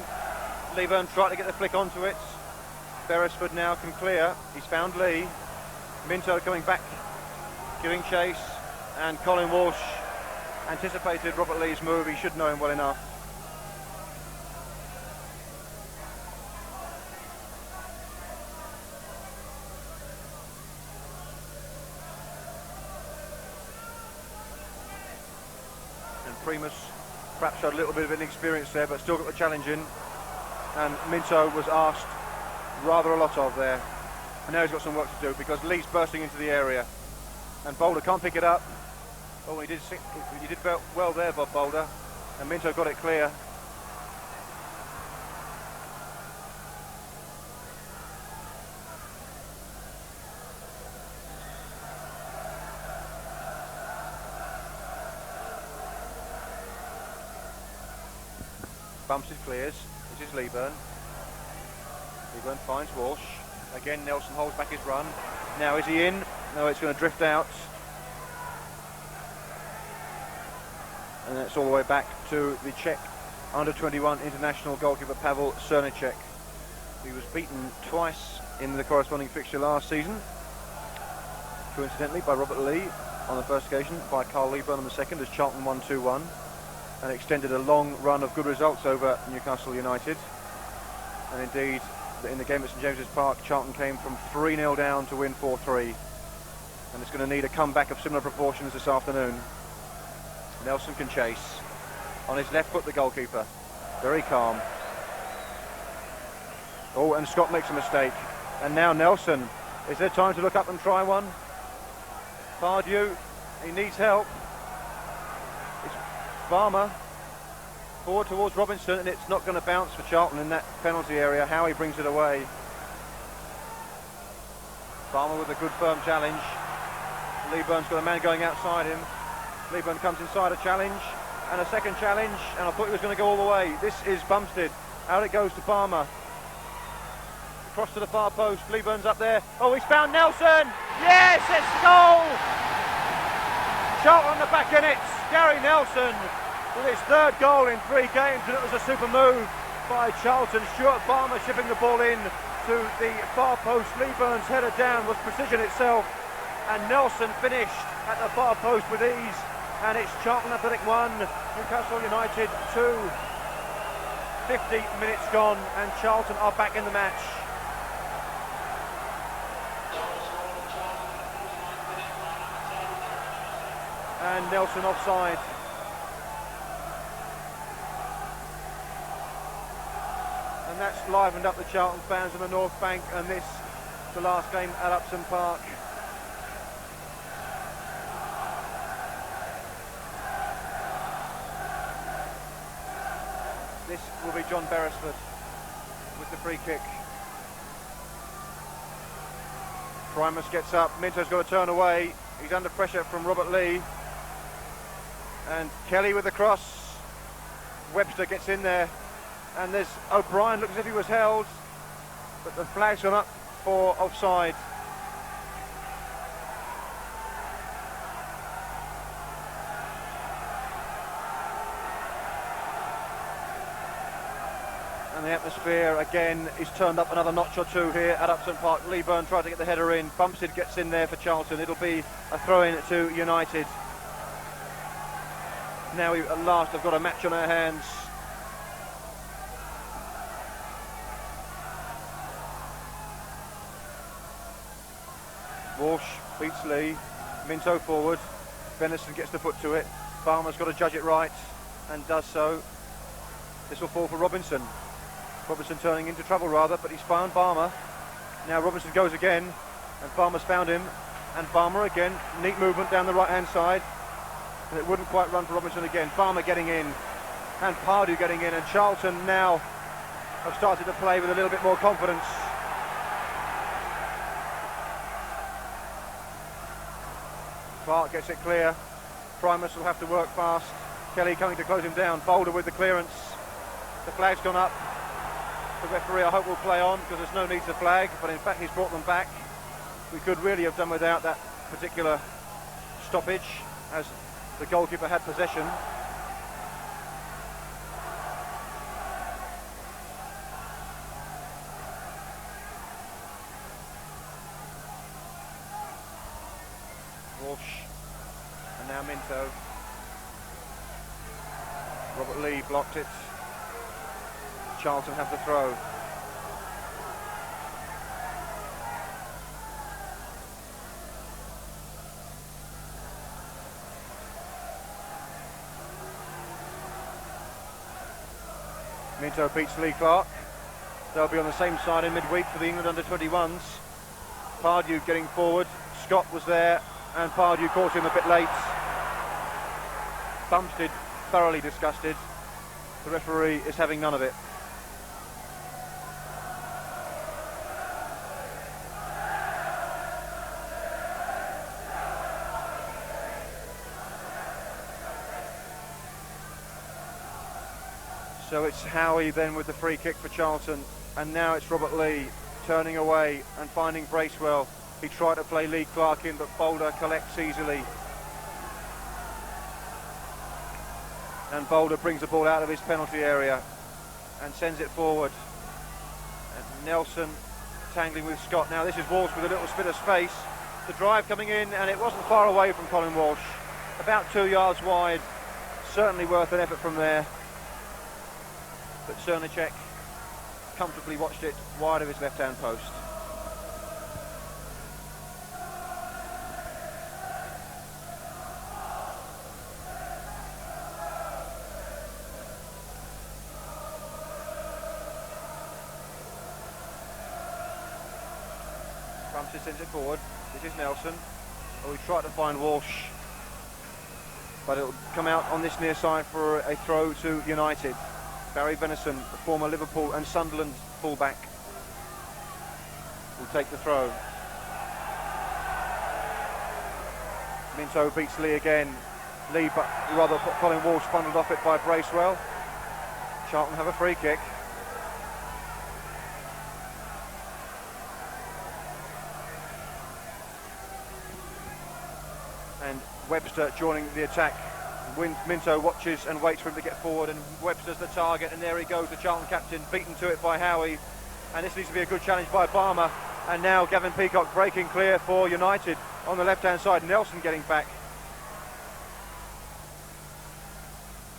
Leaburn tried to get the flick onto it. Beresford now can clear. He's found Lee. Minto coming back, giving chase, and Colin Walsh anticipated Robert Lee's move. He should know him well enough. And Primus perhaps showed a little bit of inexperience there, but still got the challenge in. And Minto was asked rather a lot of there. And now he's got some work to do because Lee's bursting into the area. And Boulder can't pick it up. Oh, he did well there, Bob Boulder. And Minto got it clear. Bumstead clears. This is Leaburn. Leaburn finds Walsh. Again, Nelson holds back his run. Now is he in? No, it's going to drift out. And it's all the way back to the check under-21 international goalkeeper Pavel Srnicek. He was beaten twice in the corresponding fixture last season, coincidentally by Robert Lee on the first occasion, by Carr Leaburn on the second, as Charlton won 2-1, and extended a long run of good results over Newcastle United. And indeed, in the game at St James's Park, Charlton came from 3-0 down to win 4-3, and it's going to need a comeback of similar proportions this afternoon. Nelson can chase. On his left foot, the goalkeeper, very calm. Oh, and Scott makes a mistake, and now Nelson. Is there time to look up and try one? Pardew, he needs help. It's Balmer forward towards Robinson, and it's not going to bounce for Charlton in that penalty area. Howie brings it away. Balmer with a good firm challenge. Leaburn's got a man going outside him. Leaburn comes inside, a challenge and a second challenge, and I thought he was going to go all the way. This is Bumstead. Out it goes to Balmer. Across to the far post. Leaburn's up there. Oh, he's found Nelson. Yes, it's a goal. Charlton on the back in it. Gary Nelson with his third goal in 3 games, and it was a super move by Charlton. Stuart Balmer chipping the ball in to the far post. Leaburn's header down was precision itself, and Nelson finished at the far post with ease. And it's Charlton Athletic 1, Newcastle United 2. 50 minutes gone, and Charlton are back in the match. And Nelson offside. And that's livened up the Charlton fans on the North Bank, and this is the last game at Upton Park. This will be John Beresford with the free kick. Primus gets up, Minto's got to turn away. He's under pressure from Robert Lee. And Kelly with the cross. Webster gets in there. And there's O'Brien, looks as if he was held, but the flag's gone up for offside. And the atmosphere again is turned up another notch or two here at Upton Park. Leaburn tried to get the header in. Bumstead gets in there for Charlton. It'll be a throw-in to United. Now we at last have got a match on our hands. Walsh beats Lee. Minto forward. Venison gets the foot to it. Balmer's got to judge it right, and does so. This will fall for Robinson. Robinson turning into trouble rather, but he's found Balmer. Now Robinson goes again, and Balmer's found him, and Balmer again. Neat movement down the right hand side, and it wouldn't quite run for Robinson again. Balmer getting in, and Pardew getting in, and Charlton now have started to play with a little bit more confidence. Clark gets it clear. Primus will have to work fast. Kelly coming to close him down. Boulder with the clearance. The flag's gone up. The referee, I hope, will play on, because there's no need to flag, but in fact he's brought them back. We could really have done without that particular stoppage, as the goalkeeper had possession. Walsh, and now Minto. Robert Lee blocked it. Charlton have the throw. Minto beats Lee Clark. They'll be on the same side in midweek for the England under-21s. Pardew getting forward. Scott was there, and Pardew caught him a bit late. Bumstead thoroughly disgusted. The referee is having none of it. So it's Howie then with the free kick for Charlton, and now it's Robert Lee turning away and finding Bracewell. He tried to play Lee Clark in, but Boulder collects easily. And Boulder brings the ball out of his penalty area and sends it forward. And Nelson tangling with Scott. Now this is Walsh with a little bit of space. The drive coming in, and it wasn't far away from Colin Walsh. About 2 yards wide. Certainly worth an effort from there. But Srnicek comfortably watched it wide of his left-hand post. Bumstead sends it forward. This is Nelson. Oh, he tried to find Walsh, but it'll come out on this near side for a throw to United. Barry Venison, the former Liverpool and Sunderland fullback, will take the throw. Minto beats Lee again. Lee, but rather Colin Walsh bundled off it by Bracewell. Charlton have a free kick. And Webster joining the attack. Minto watches and waits for him to get forward, and Webster's the target, and there he goes, the Charlton captain, beaten to it by Howie. And this needs to be a good challenge by Balmer. And now Gavin Peacock breaking clear for United on the left-hand side. Nelson getting back.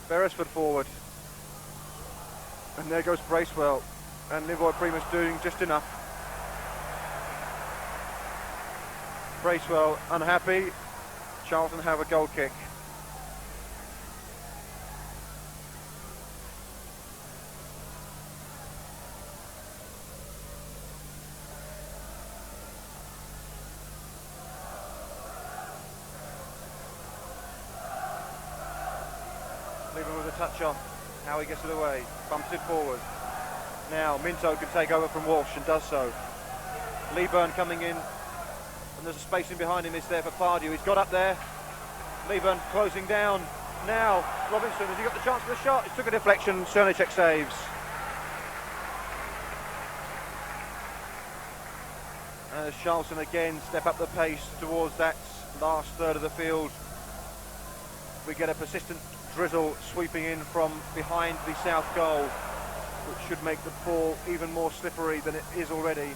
Beresford forward. And there goes Bracewell. And Primus doing just enough. Bracewell unhappy. Charlton have a goal kick. Leaburn with a touch on. Howey gets it away. Bumps it forward. Now Minto can take over from Walsh and does so. Leaburn coming in. And there's a space in behind him, is there for Pardew. He's got up there. Leaburn closing down. Now Robinson, has he got the chance for the shot? He took a deflection. Srnicek saves. And as Charlton again step up the pace towards that last third of the field, we get a persistent drizzle sweeping in from behind the south goal, which should make the ball even more slippery than it is already.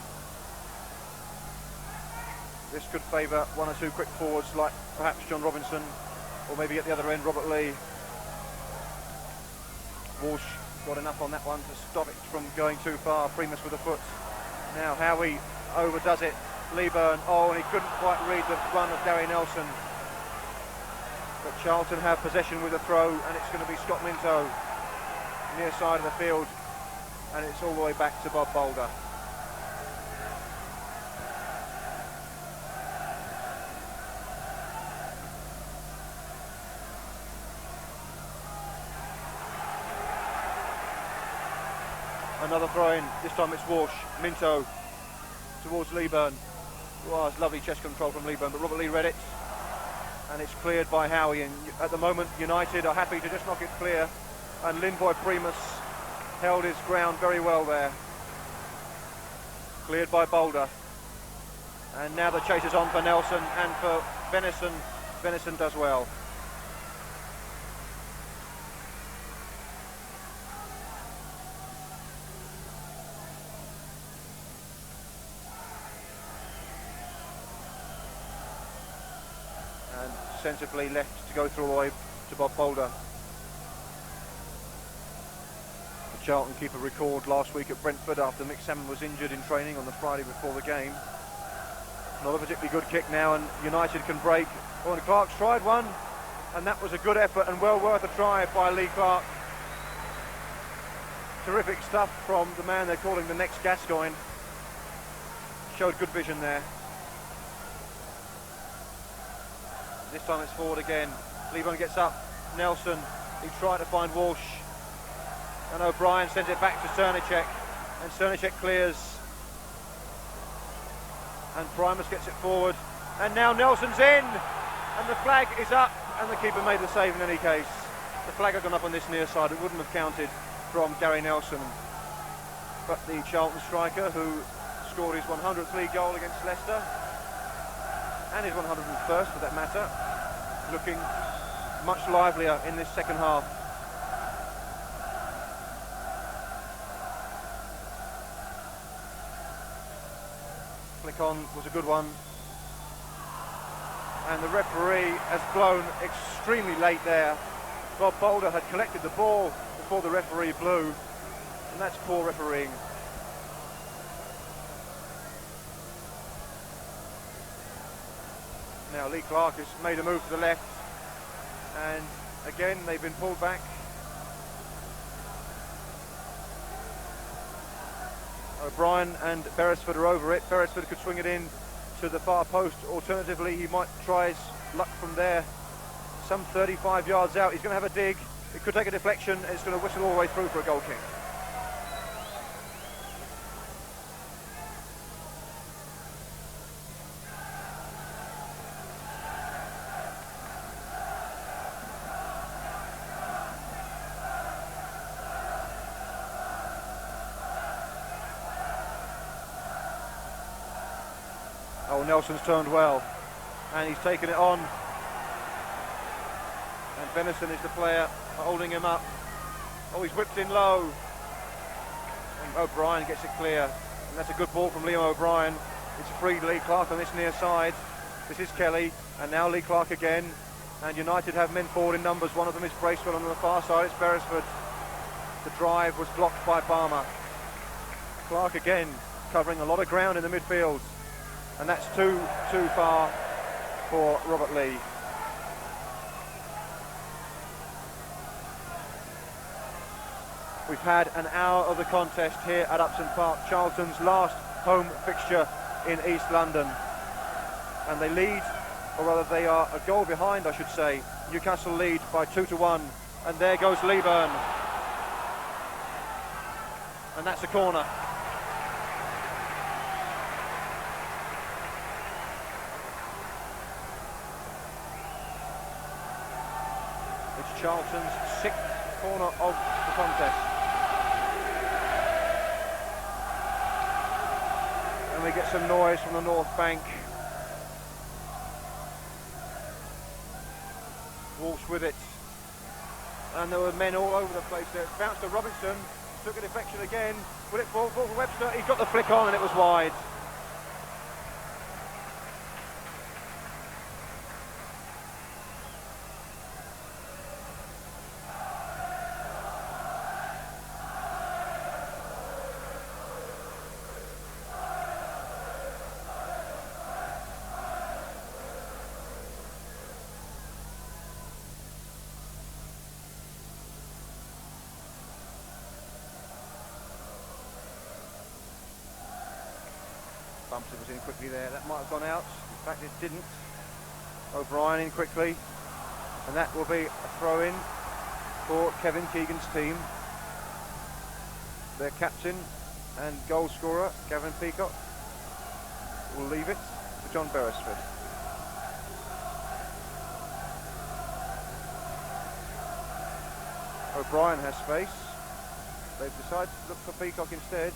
This could favour one or two quick forwards like perhaps John Robinson, or maybe at the other end Robert Lee. Walsh got enough on that one to stop it from going too far. Primus with a foot. Now Howie overdoes it. Leaburn, oh, and he couldn't quite read the run of Gary Nelson. But Charlton have possession with a throw, and it's going to be Scott Minto near side of the field, and it's all the way back to Bob Boulder. Another throw-in, this time it's Walsh. Minto towards Leaburn. Oh, it's lovely chest control from Leaburn, but Robert Lee read it. And it's cleared by Howie, and at the moment United are happy to just knock it clear, and Primus held his ground very well there. Cleared by Boulder, and now the chase is on for Nelson and for Venison. Venison does well. Sensibly left to go through all the way to Bob Boulder. The Charlton keeper recalled last week at Brentford after Mick Salmon was injured in training on the Friday before the game. Not a particularly good kick now, and United can break. Oh, and Clark's tried one, and that was a good effort and well worth a try by Lee Clark. Terrific stuff from the man they're calling the next Gascoigne. Showed good vision there. This time it's forward again. Leaburn gets up. Nelson, he tried to find Walsh. And O'Brien sends it back to Srnicek. And Srnicek clears. And Primus gets it forward. And now Nelson's in. And the flag is up. And the keeper made the save in any case. The flag had gone up on this near side. It wouldn't have counted from Gary Nelson. But the Charlton striker, who scored his 100th league goal against Leicester, and his 101st for that matter, looking much livelier in this second half. flick on was a good one. And the referee has blown extremely late there. Bob Boulder had collected the ball before the referee blew, and that's poor refereeing. Now Lee Clark has made a move to the left, and again they've been pulled back. O'Brien and Beresford are over it. Beresford could swing it in to the far post. Alternatively, he might try his luck from there. Some 35 yards out. He's going to have a dig. It could take a deflection. It's going to whistle all the way through for a goal kick. Oh, Nelson's turned well, and he's taken it on. And Venison is the player holding him up. Oh, he's whipped in low. And O'Brien gets it clear. And that's a good ball from Liam O'Brien. It's freed Lee Clark on this near side. This is Kelly, and now Lee Clark again. And United have men forward in numbers. One of them is Bracewell, and on the far side it's Beresford. The drive was blocked by Balmer. Clark again covering a lot of ground in the midfield. And that's too far for Robert Lee. We've had an hour of the contest here at Upton Park, Charlton's last home fixture in East London. And they lead, or rather they are a goal behind, I should say. Newcastle lead by 2-1. And there goes Leaburn. And that's a corner. It's Charlton's 6th corner of the contest. And we get some noise from the north bank. Walsh with it. And there were men all over the place there. It bounced to Robinson, took a deflection again. Will it fall for Webster? He got the flick on and it was wide. Bumstead was in quickly there. That might have gone out. In fact, it didn't. O'Brien in quickly. And that will be a throw-in for Kevin Keegan's team. Their captain and goal scorer, Gavin Peacock, will leave it to John Beresford. O'Brien has space. They've decided to look for Peacock instead.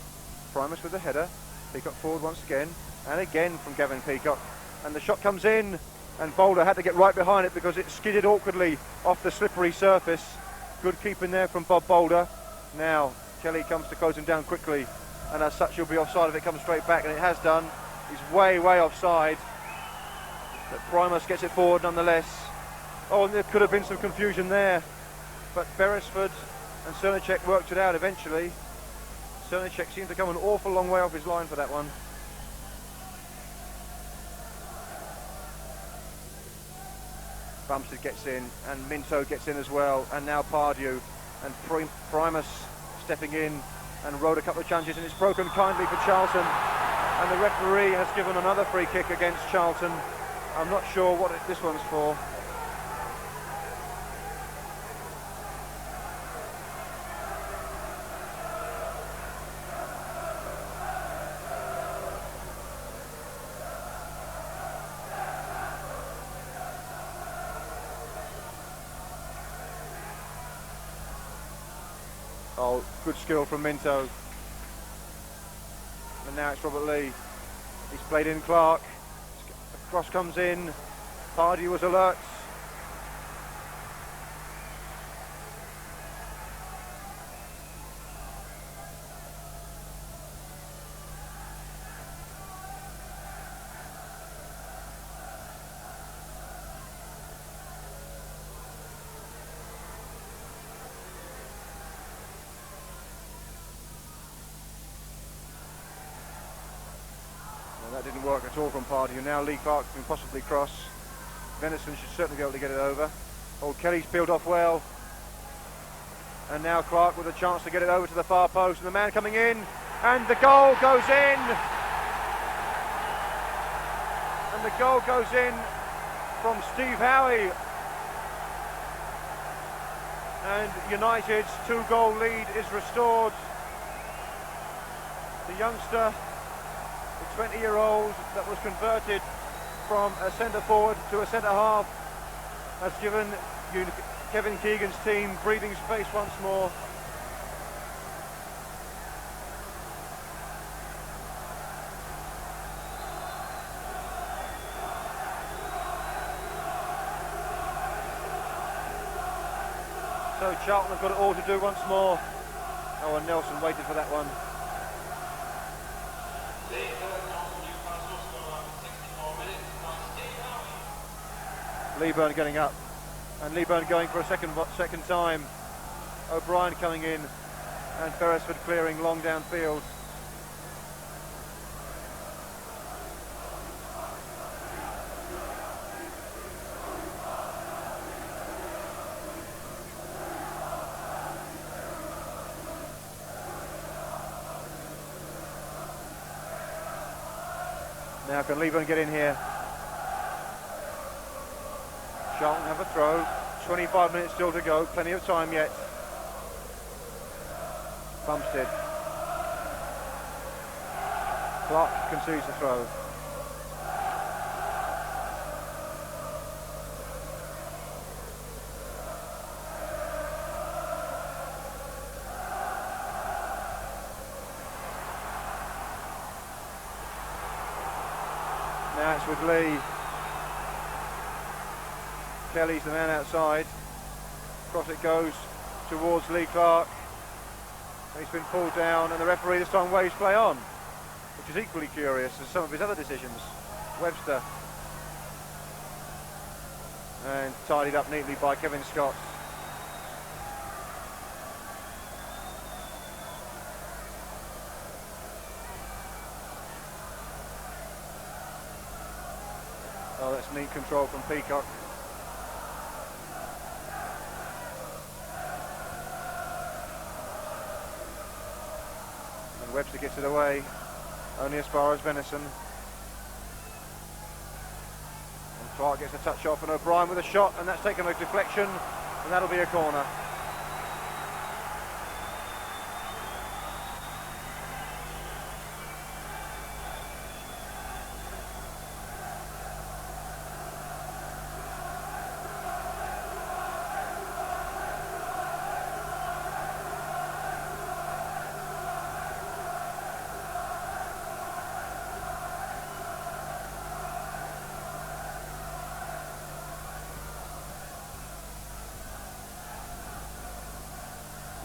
Primus with the header. Peacock forward once again, and again from Gavin Peacock, and the shot comes in, and Boulder had to get right behind it because it skidded awkwardly off the slippery surface. Good keeping there from Bob Boulder. Now Kelly comes to close him down quickly, and as such he'll be offside if it comes straight back, and it has done. He's way offside, but Primus gets it forward nonetheless. Oh, and there could have been some confusion there, but Beresford and Srnicek worked it out eventually. Srnicek seemed to come an awful long way off his line for that one. Bumstead gets in, and Minto gets in as well, and now Pardew, and Primus stepping in, and rode a couple of challenges, and it's broken kindly for Charlton, and the referee has given another free kick against Charlton. I'm not sure what this one's for. Oh, good skill from Minto. And now it's Robert Lee. He's played in Clark. A cross comes in. Pardew was alert. And that didn't work at all from Pardew. Now Lee Clark can possibly cross. Venison should certainly be able to get it over. Old Kelly's peeled off well. And now Clark with a chance to get it over to the far post. And the man coming in. And the goal goes in. And the goal goes in from Steve Howie. And United's 2-goal lead is restored. The youngster, the 20-year-old that was converted from a centre forward to a centre half, has given Kevin Keegan's team breathing space once more. So Charlton have got it all to do once more. Oh, and Nelson waited for that one. Leaburn getting up, and Leaburn going for a second time. O'Brien coming in, and Beresford clearing long downfield. Now can Leaburn get in here? Charlton have a throw. 25 minutes still to go. Plenty of time yet. Bumstead. Clark concedes the throw. Now it's with Lee. Kelly's the man outside. Across it goes towards Lee Clark. He's been pulled down, and the referee this time waves play on, which is equally curious as some of his other decisions. Webster. And tidied up neatly by Kevin Scott. Oh, that's neat control from Peacock. And Webster gets it away, only as far as Venison. And Clark gets a touch off, and O'Brien with a shot, and that's taken a deflection, and that'll be a corner.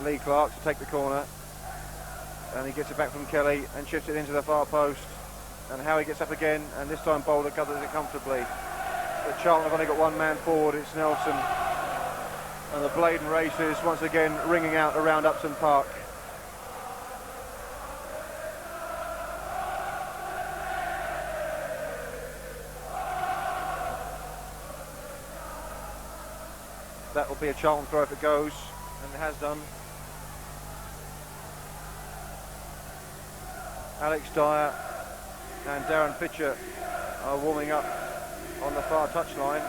Lee Clark to take the corner, and he gets it back from Kelly and shifts it into the far post, and Howie gets up again, and this time Bowler covers it comfortably. But Charlton have only got one man forward, it's Nelson, and the Bladen races once again ringing out around Upton Park. That will be a Charlton throw if it goes, and it has done. Alex Dyer and Darren Pitcher are warming up on the far touchline,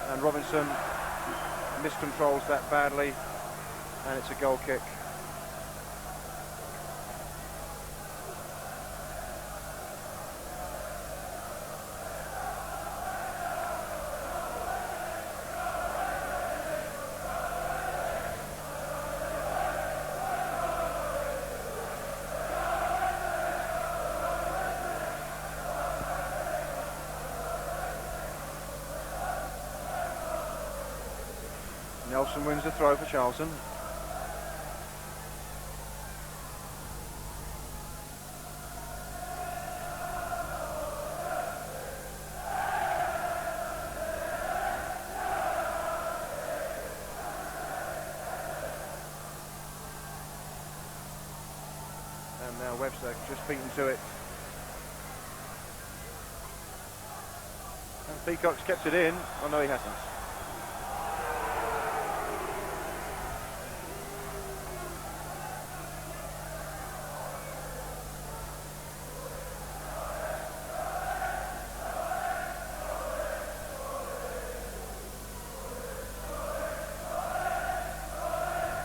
and Robinson miscontrols that badly, and it's a goal kick. Nelson wins the throw for Charlton. And now Webster just beaten to it. Peacock's kept it in. Oh no, he hasn't.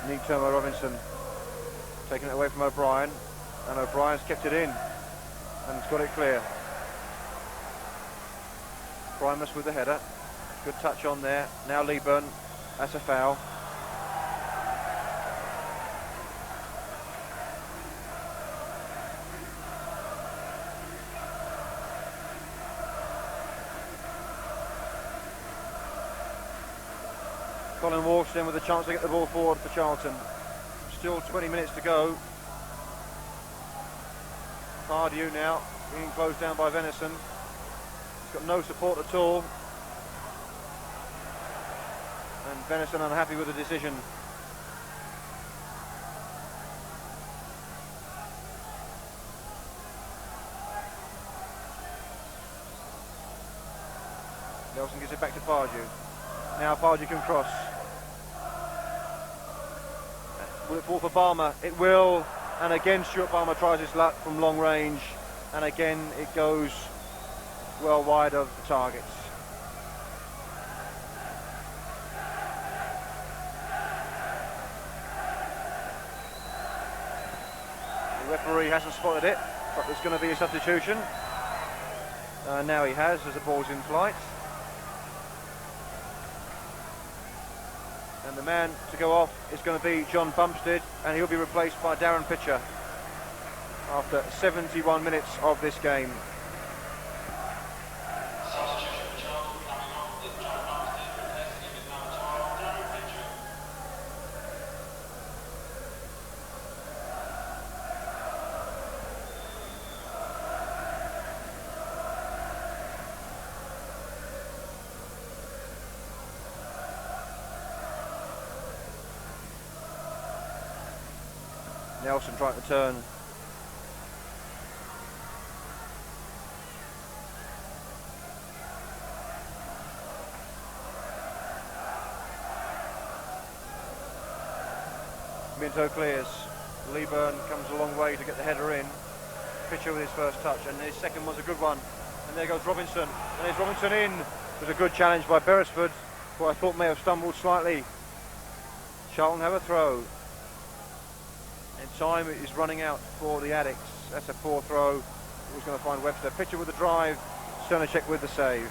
Minto Robinson taking it away from O'Brien, and O'Brien's kept it in and he's got it clear. Primus with the header, good touch on there. Now Leaburn, that's a foul. Colin Walsh then with a chance to get the ball forward for Charlton. Still 20 minutes to go. Pardew now being closed down by Venison. He's got no support at all. And Venison unhappy with the decision. Nelson gives it back to Pardew. Now Pardew can cross. Will it fall for Balmer? It will, and again Stuart Balmer tries his luck from long range, and again it goes well wide of the targets. The referee hasn't spotted it, but there's going to be a substitution. Now he has, as the ball's in flight. And the man to go off is going to be John Bumstead, and he'll be replaced by Darren Pitcher after 71 minutes of this game. Substitution for Charlton coming off with John Bumstead replacing him with number 12, Darren Pitcher. Nelson trying to turn. Minto clears. Leaburn comes a long way to get the header in. Pitcher with his first touch, and his second was a good one. And there goes Robinson, and there's Robinson in. It was a good challenge by Beresford, who I thought may have stumbled slightly. Charlton have a throw. And time is running out for the Addicts. That's a poor throw. Who's going to find Webster? Pitcher with the drive. Srnicek with the save.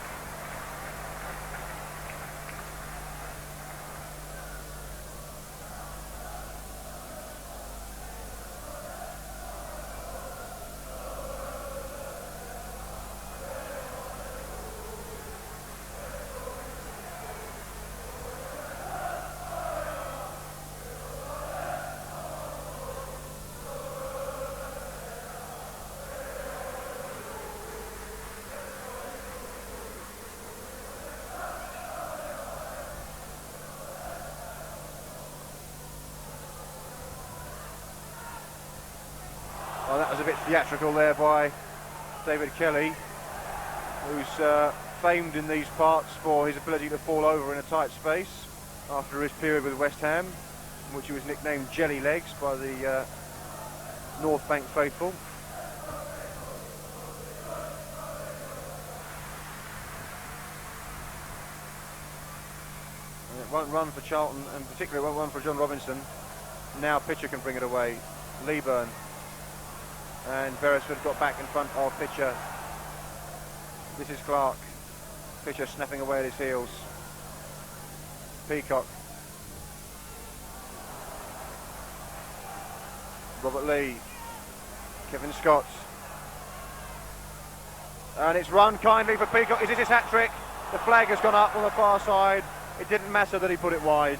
Well, that was a bit theatrical there by David Kelly, who's famed in these parts for his ability to fall over in a tight space after his period with West Ham, in which he was nicknamed Jelly Legs by the North Bank faithful. And it won't run for Charlton, and particularly it won't run for John Robinson. Now Pitcher can bring it away. Leaburn. And Beresford got back in front of Pitcher. This is Clark. Pitcher snapping away at his heels. Peacock. Robert Lee. Kevin Scott. And it's run kindly for Peacock. Is this his hat-trick? The flag has gone up on the far side. It didn't matter that he put it wide.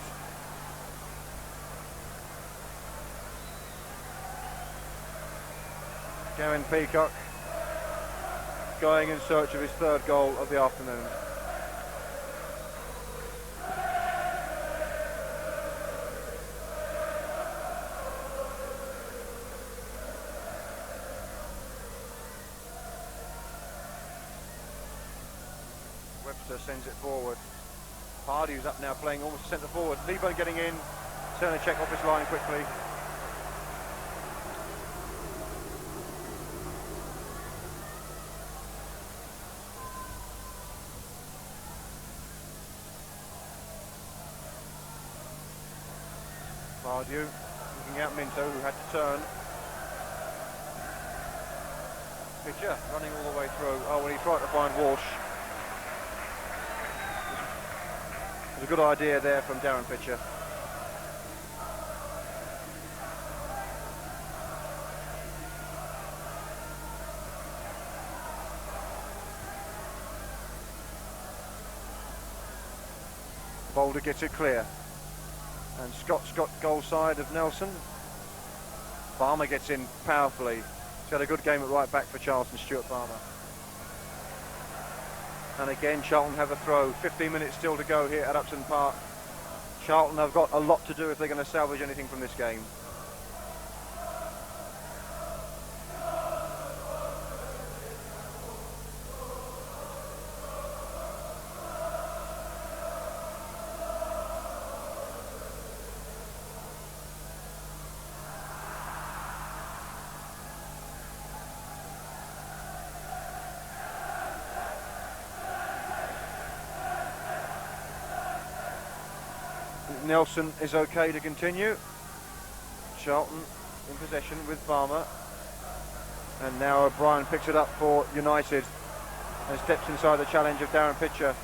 Kevin Peacock going in search of his third goal of the afternoon. Webster sends it forward. Pardew's up now, playing almost centre forward. Leaburn getting in. Srnicek off his line quickly. Pardew looking out Minto, who had to turn. Pitcher running all the way through. Oh, well, he tried to find Walsh. It was a good idea there from Darren Pitcher. Boulder gets it clear. And Scott's got goal side of Nelson. Balmer gets in powerfully. He's had a good game at right back for Charlton, Stuart Balmer. And again, Charlton have a throw. 15 minutes still to go here at Upton Park. Charlton have got a lot to do if they're going to salvage anything from this game. Nelson is okay to continue. Charlton in possession with Balmer. And now O'Brien picks it up for United and steps inside the challenge of Darren Pitcher.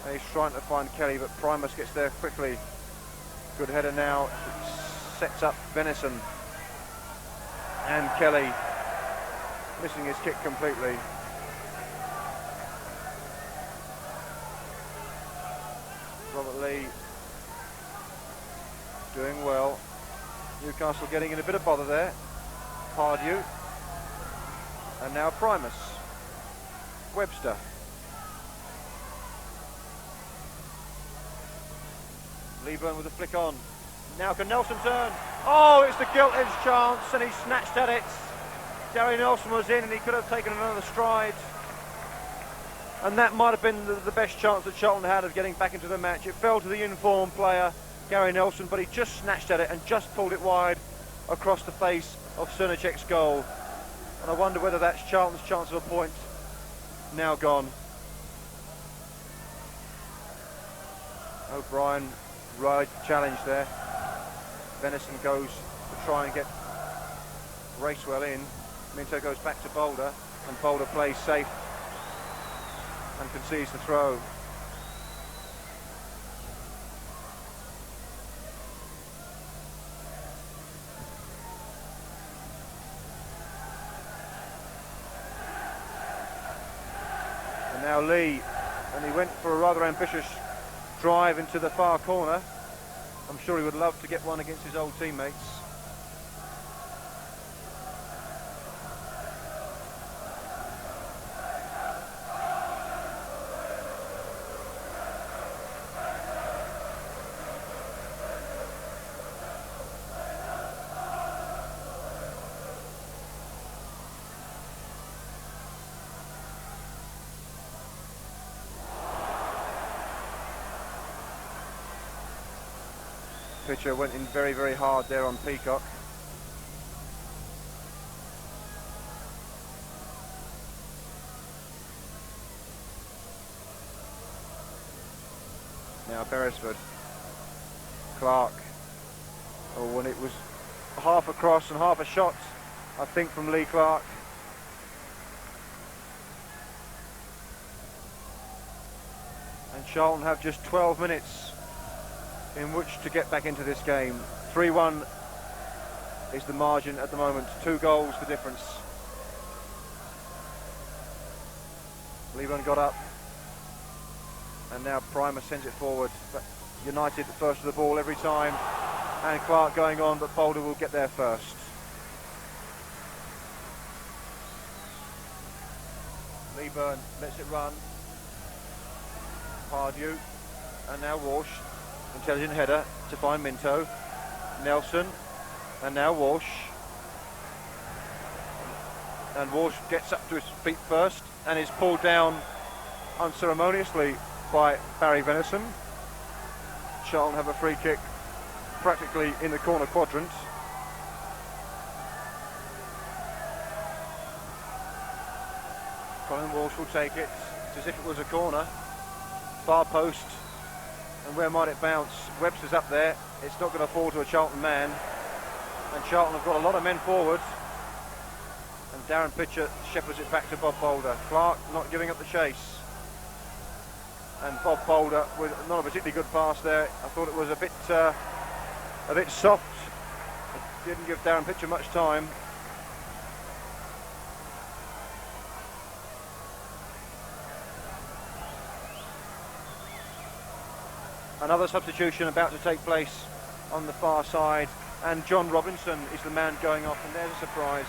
And he's trying to find Kelly, but Primus gets there quickly. Good header now. Sets up Venison. And Kelly missing his kick completely. Robert Lee doing well. Newcastle getting in a bit of bother there. Pardew. And now Primus. Webster. Leaburn with a flick on. Now can Nelson turn? Oh, it's the gilt edge chance, and he snatched at it. Gary Nelson was in, and he could have taken another stride. And that might have been the best chance that Charlton had of getting back into the match. It fell to the informed player, Gary Nelson, but he just snatched at it and just pulled it wide across the face of Srnicek's goal. And I wonder whether that's Charlton's chance of a point now gone. O'Brien rides the challenge there. Venison goes to try and get Bracewell in. Minto goes back to Boulder, and Boulder plays safe and concedes the throw. And now Lee, and he went for a rather ambitious drive into the far corner. I'm sure he would love to get one against his old teammates. Pitcher went in very, very hard there on Peacock. Now Beresford. Clark. Oh, when it was half a cross and half a shot, I think, from Lee Clark. And Charlton have just 12 minutes in which to get back into this game. 3-1 is the margin at the moment. 2 goals the difference. Leaburn got up, and now Primus sends it forward. But United first to the ball every time, and Clark going on, but Boulder will get there first. Leaburn lets it run. Pardew, and now Walsh. Intelligent header to find Minto. Nelson, and now Walsh. And Walsh gets up to his feet first and is pulled down unceremoniously by Barry Venison. Charlton have a free kick practically in the corner quadrant. Colin Walsh will take it. It's as if it was a corner. Far post. And where might it bounce? Webster's up there. It's not going to fall to a Charlton man. And Charlton have got a lot of men forward. And Darren Pitcher shepherds it back to Bob Boulder. Clark not giving up the chase. And Bob Boulder with not a particularly good pass there. I thought it was a bit soft. It didn't give Darren Pitcher much time. Another substitution about to take place on the far side, and John Robinson is the man going off, and there's a surprise.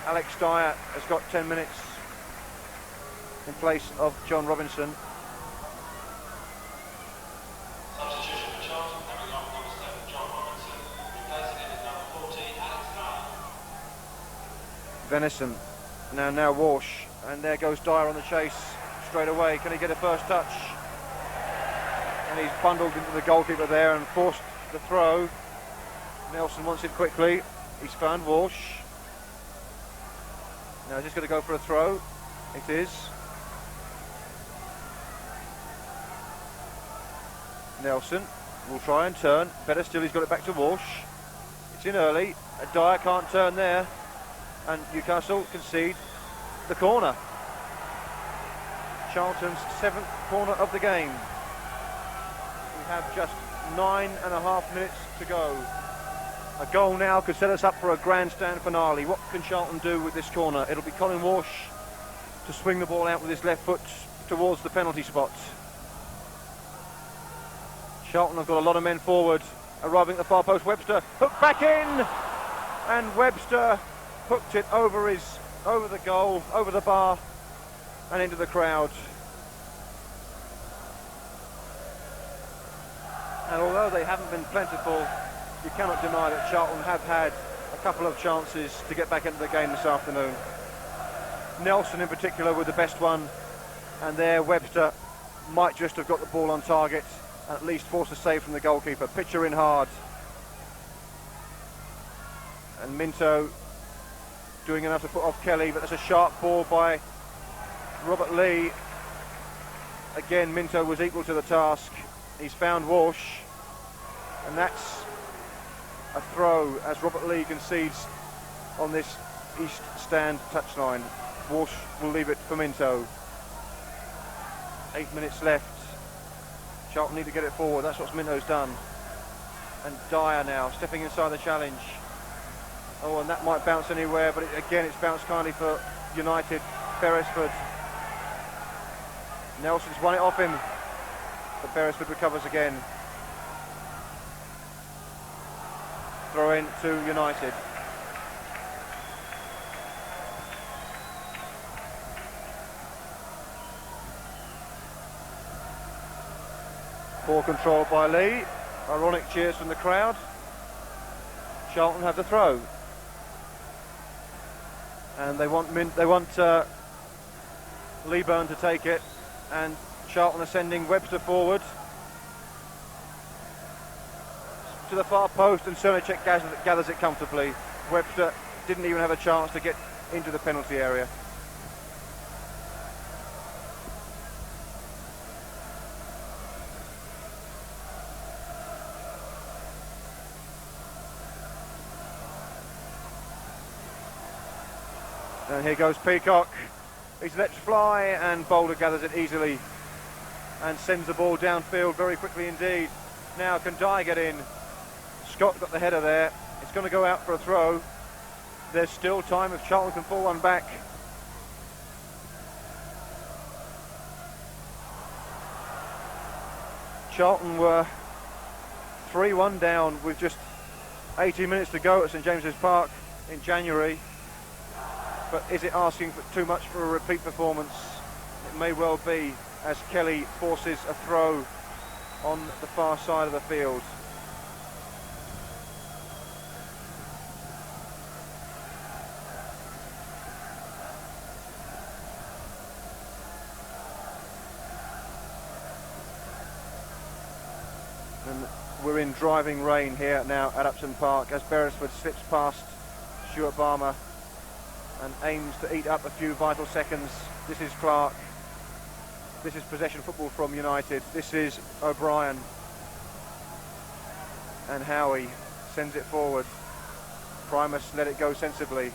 Alex Dyer has got 10 minutes in place of John Robinson. Substitution for Charlton, coming off number 7, John Robinson, replacing him is number 14, Alex Dyer. Venison, now Walsh, and there goes Dyer on the chase straight away. Can he get a first touch? And he's bundled into the goalkeeper there and forced the throw. Nelson wants it quickly. He's found Walsh. Now he's just going to go for a throw. It is. Nelson will try and turn. Better still, he's got it back to Walsh. It's in early. Dyer can't turn there. And Newcastle concede the corner. Charlton's 7th corner of the game. We have just 9.5 minutes to go. A goal now could set us up for a grandstand finale. What can Charlton do with this corner? It'll be Colin Walsh to swing the ball out with his left foot towards the penalty spot. Charlton have got a lot of men forward. Arriving at the far post, Webster hooked back in, and Webster hooked it over the goal, over the bar, and into the crowd. And although they haven't been plentiful, you cannot deny that Charlton have had a couple of chances to get back into the game this afternoon. Nelson in particular with the best one, and there Webster might just have got the ball on target and at least force a save from the goalkeeper. Pitcher in hard. And Minto doing enough to put off Kelly, but that's a sharp ball by Robert Lee. Again, Minto was equal to the task. He's found Walsh, and that's a throw as Robert Lee concedes on this east stand touchline. Walsh will leave it for Minto. 8 minutes left. Charlton need to get it forward. That's what Minto's done. And Dyer now stepping inside the challenge. Oh, and that might bounce anywhere, but again it's bounced kindly for United. Beresford. Nelson's won it off him, but Beresford recovers again. Throw in to United. Poor control by Lee. Ironic cheers from the crowd. Charlton have the throw, and they want Leaburn to take it, and Charlton are sending Webster forward to the far post, and Srnicek gathers it comfortably. Webster didn't even have a chance to get into the penalty area. And here goes Peacock. He's let fly, and Boulder gathers it easily and sends the ball downfield very quickly indeed. Now can Dyer get in? Scott got the header there. It's going to go out for a throw. There's still time if Charlton can pull one back. Charlton were 3-1 down with just 18 minutes to go at St James's Park in January. But is it asking for too much for a repeat performance? It may well be, as Kelly forces a throw on the far side of the field. And we're in driving rain here now at Upton Park as Beresford slips past Stuart Balmer and aims to eat up a few vital seconds. This is Clark. This is possession football from United. This is O'Brien. And Howie sends it forward. Primus let it go sensibly.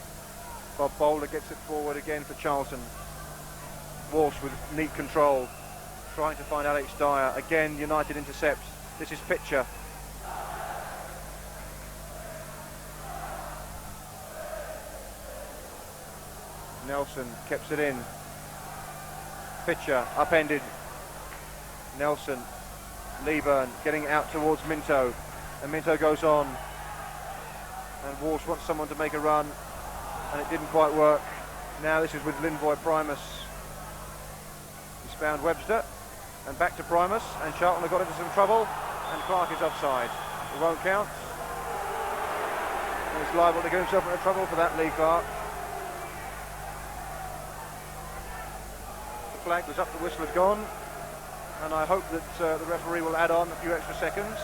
Bob Bowler gets it forward again for Charlton. Walsh with neat control, trying to find Alex Dyer. Again, United intercepts. This is Pitcher. Nelson keeps it in. Pitcher upended. Nelson, Leaburn getting out towards Minto, and Minto goes on. And Walsh wants someone to make a run, and it didn't quite work. Now this is with Linvoy Primus. He's found Webster, and back to Primus, and Charlton have got into some trouble, and Clark is offside. It won't count. And he's liable to get himself into trouble for that, Lee Clark. The flag was up, the whistle had gone, and I hope that the referee will add on a few extra seconds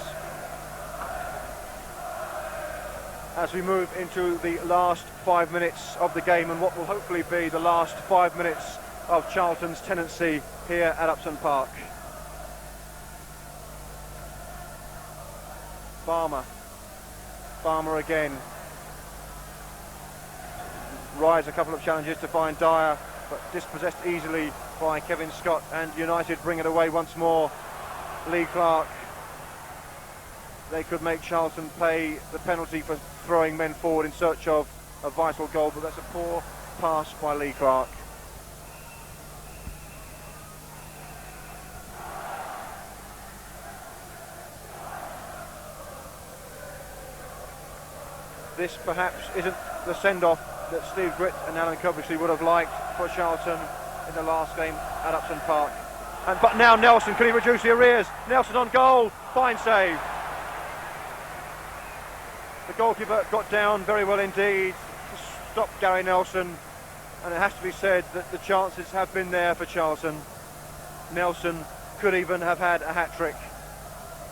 as we move into the last 5 minutes of the game, and what will hopefully be the last 5 minutes of Charlton's tenancy here at Upton Park. Balmer again. Rise a couple of challenges to find Dyer, but dispossessed easily by Kevin Scott, and United bring it away once more. Lee Clark. They could make Charlton pay the penalty for throwing men forward in search of a vital goal, but that's a poor pass by Lee Clark. This perhaps isn't the send-off that Steve Gritt and Alan Coventry would have liked for Charlton in the last game at Upton Park. But now Nelson, can he reduce the arrears? Nelson on goal, fine save. The goalkeeper got down very well indeed to stop Gary Nelson, and it has to be said that the chances have been there for Charlton. Nelson could even have had a hat-trick,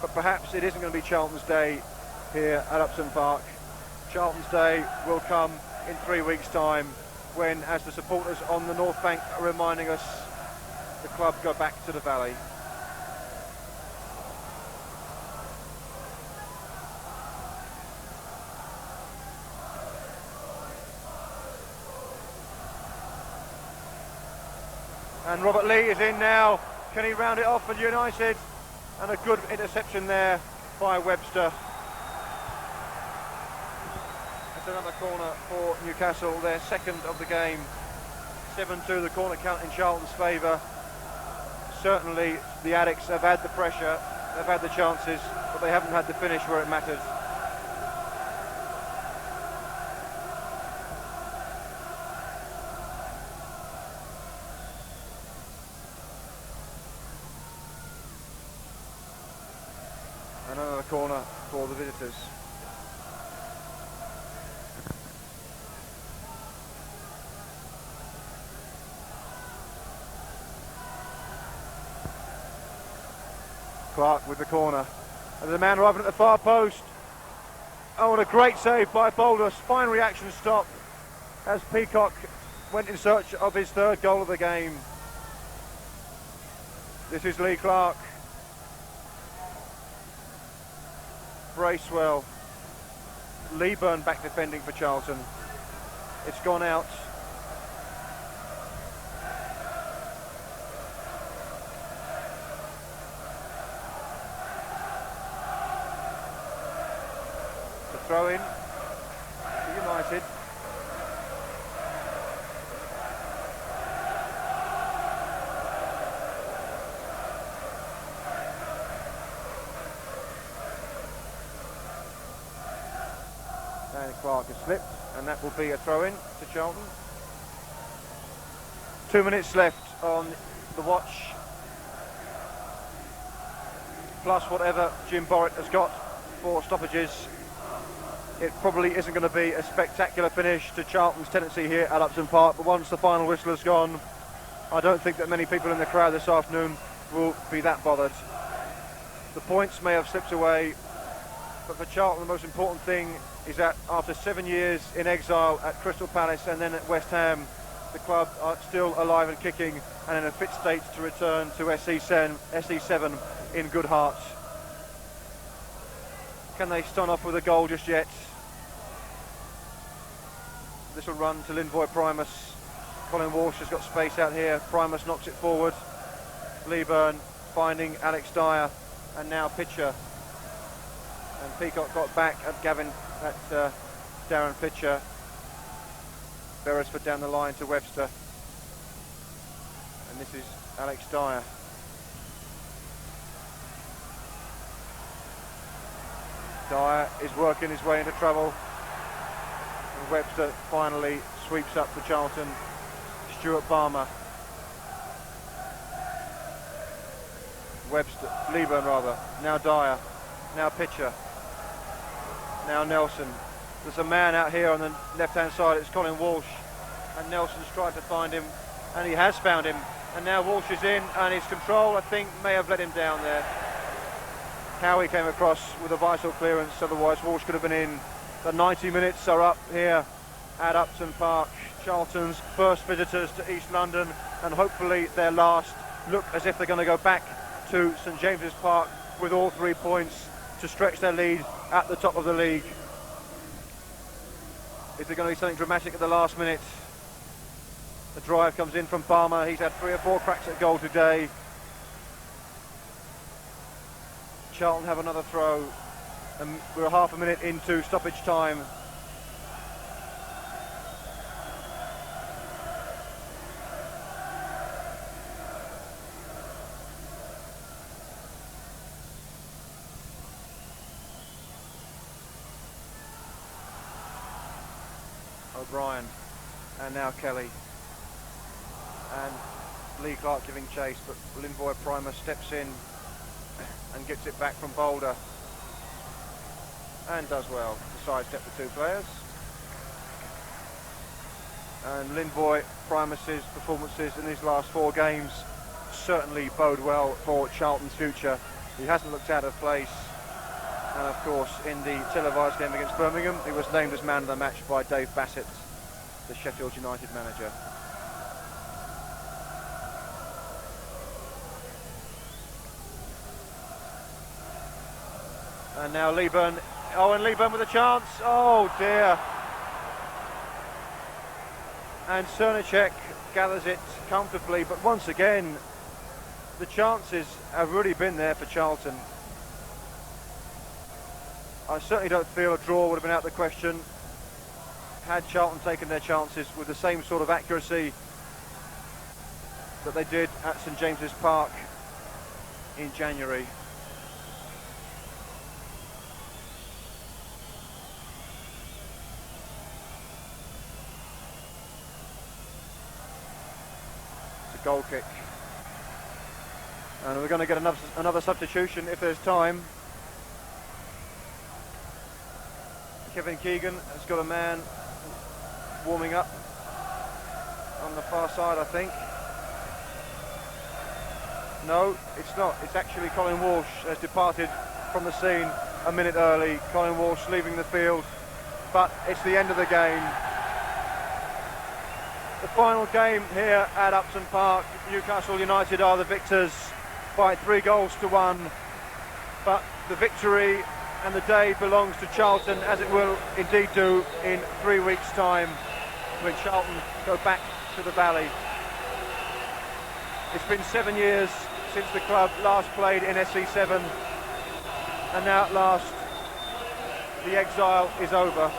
but perhaps it isn't going to be Charlton's day here at Upton Park. Charlton's day will come in 3 weeks' time when, as the supporters on the North Bank are reminding us, the club go back to the Valley. And Robert Lee is in now. Can he round it off for United? And a good interception there by Webster. It's another corner for Newcastle, their second of the game. 7-2 the corner count in Charlton's favour. Certainly the Addicts have had the pressure, they've had the chances, but they haven't had the finish where it mattered. Another corner for the visitors. Clark with the corner. And there's a man arriving at the far post. Oh, and a great save by Bowler. Fine reaction stop as Peacock went in search of his third goal of the game. This is Lee Clark. Bracewell. Leaburn back defending for Charlton. It's gone out. Throw in to United. And Clark has slipped, and that will be a throw in to Charlton. 2 minutes left on the watch, plus whatever Jim Borrett has got for stoppages. It probably isn't going to be a spectacular finish to Charlton's tenancy here at Upton Park, but once the final whistle has gone, I don't think that many people in the crowd this afternoon will be that bothered. The The points may have slipped away, but for Charlton the most important thing is that after 7 years in exile at Crystal Palace and then at West Ham, the club are still alive and kicking and in a fit state to return to SE7 in good heart. Can they start off with a goal just yet? This will run to Lindvoy Primus. Colin Walsh has got space out here. Primus knocks it forward. Leaburn finding Alex Dyer, and now Pitcher. And Peacock got back at Darren Pitcher. Beresford down the line to Webster. And this is Alex Dyer. Dyer is working his way into trouble. And Webster finally sweeps up for Charlton. Stuart Balmer. Webster, Leaburn rather. Now Dyer. Now Pitcher. Now Nelson. There's a man out here on the left-hand side. It's Colin Walsh, and Nelson's tried to find him, and he has found him. And now Walsh is in, and his control, I think, may have let him down there. Howie came across with a vital clearance, otherwise Walsh could have been in. The 90 minutes are up here at Upton Park. Charlton's first visitors to East London, and hopefully their last. Look as if they're going to go back to St James's Park with all 3 points to stretch their lead at the top of the league. Is there going to be something dramatic at the last minute? The drive comes in from Balmer. He's had 3 or 4 cracks at goal today. Charlton have another throw, and we're half a minute into stoppage time. O'Brien, and now Kelly, and Lee Clark giving chase, but Lindvoy Primus steps in and gets it back from Boulder, and does well to sidestep the 2 players. And Lindvoy Primus's performances in his last 4 games certainly bode well for Charlton's future. He hasn't looked out of place. And of course, in the televised game against Birmingham, he was named as man of the match by Dave Bassett, the Sheffield United manager. And now Leaburn. Oh, and Leaburn with a chance. Oh dear. And Srnicek gathers it comfortably, but once again, the chances have really been there for Charlton. I certainly don't feel a draw would have been out of the question had Charlton taken their chances with the same sort of accuracy that they did at St James's Park in January. It's a goal kick. And we're going to get another substitution if there's time. Kevin Keegan has got a man warming up on the far side, I think. No, it's not. It's actually Colin Walsh has departed from the scene a minute early. Colin Walsh leaving the field, but it's the end of the game. The final game here at Upton Park. Newcastle United are the victors by 3 goals to 1, but the victory and the day belongs to Charlton, as it will indeed do in 3 weeks' time when Charlton go back to the Valley. It's been 7 years since the club last played in SE7, and now at last the exile is over.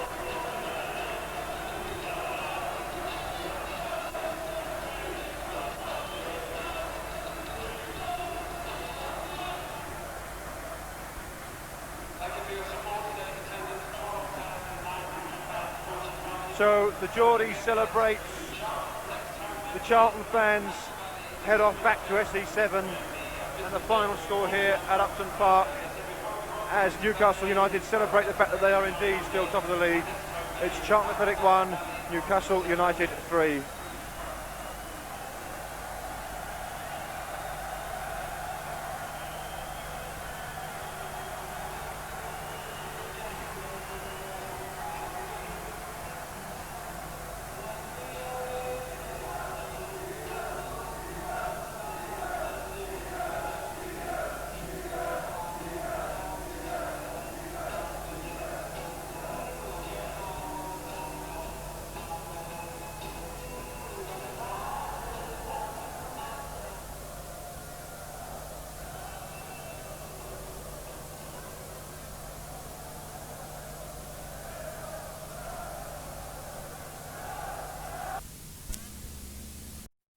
So the Geordies celebrate, the Charlton fans head off back to SE7, and the final score here at Upton Park as Newcastle United celebrate the fact that they are indeed still top of the league. It's Charlton Athletic 1, Newcastle United 3.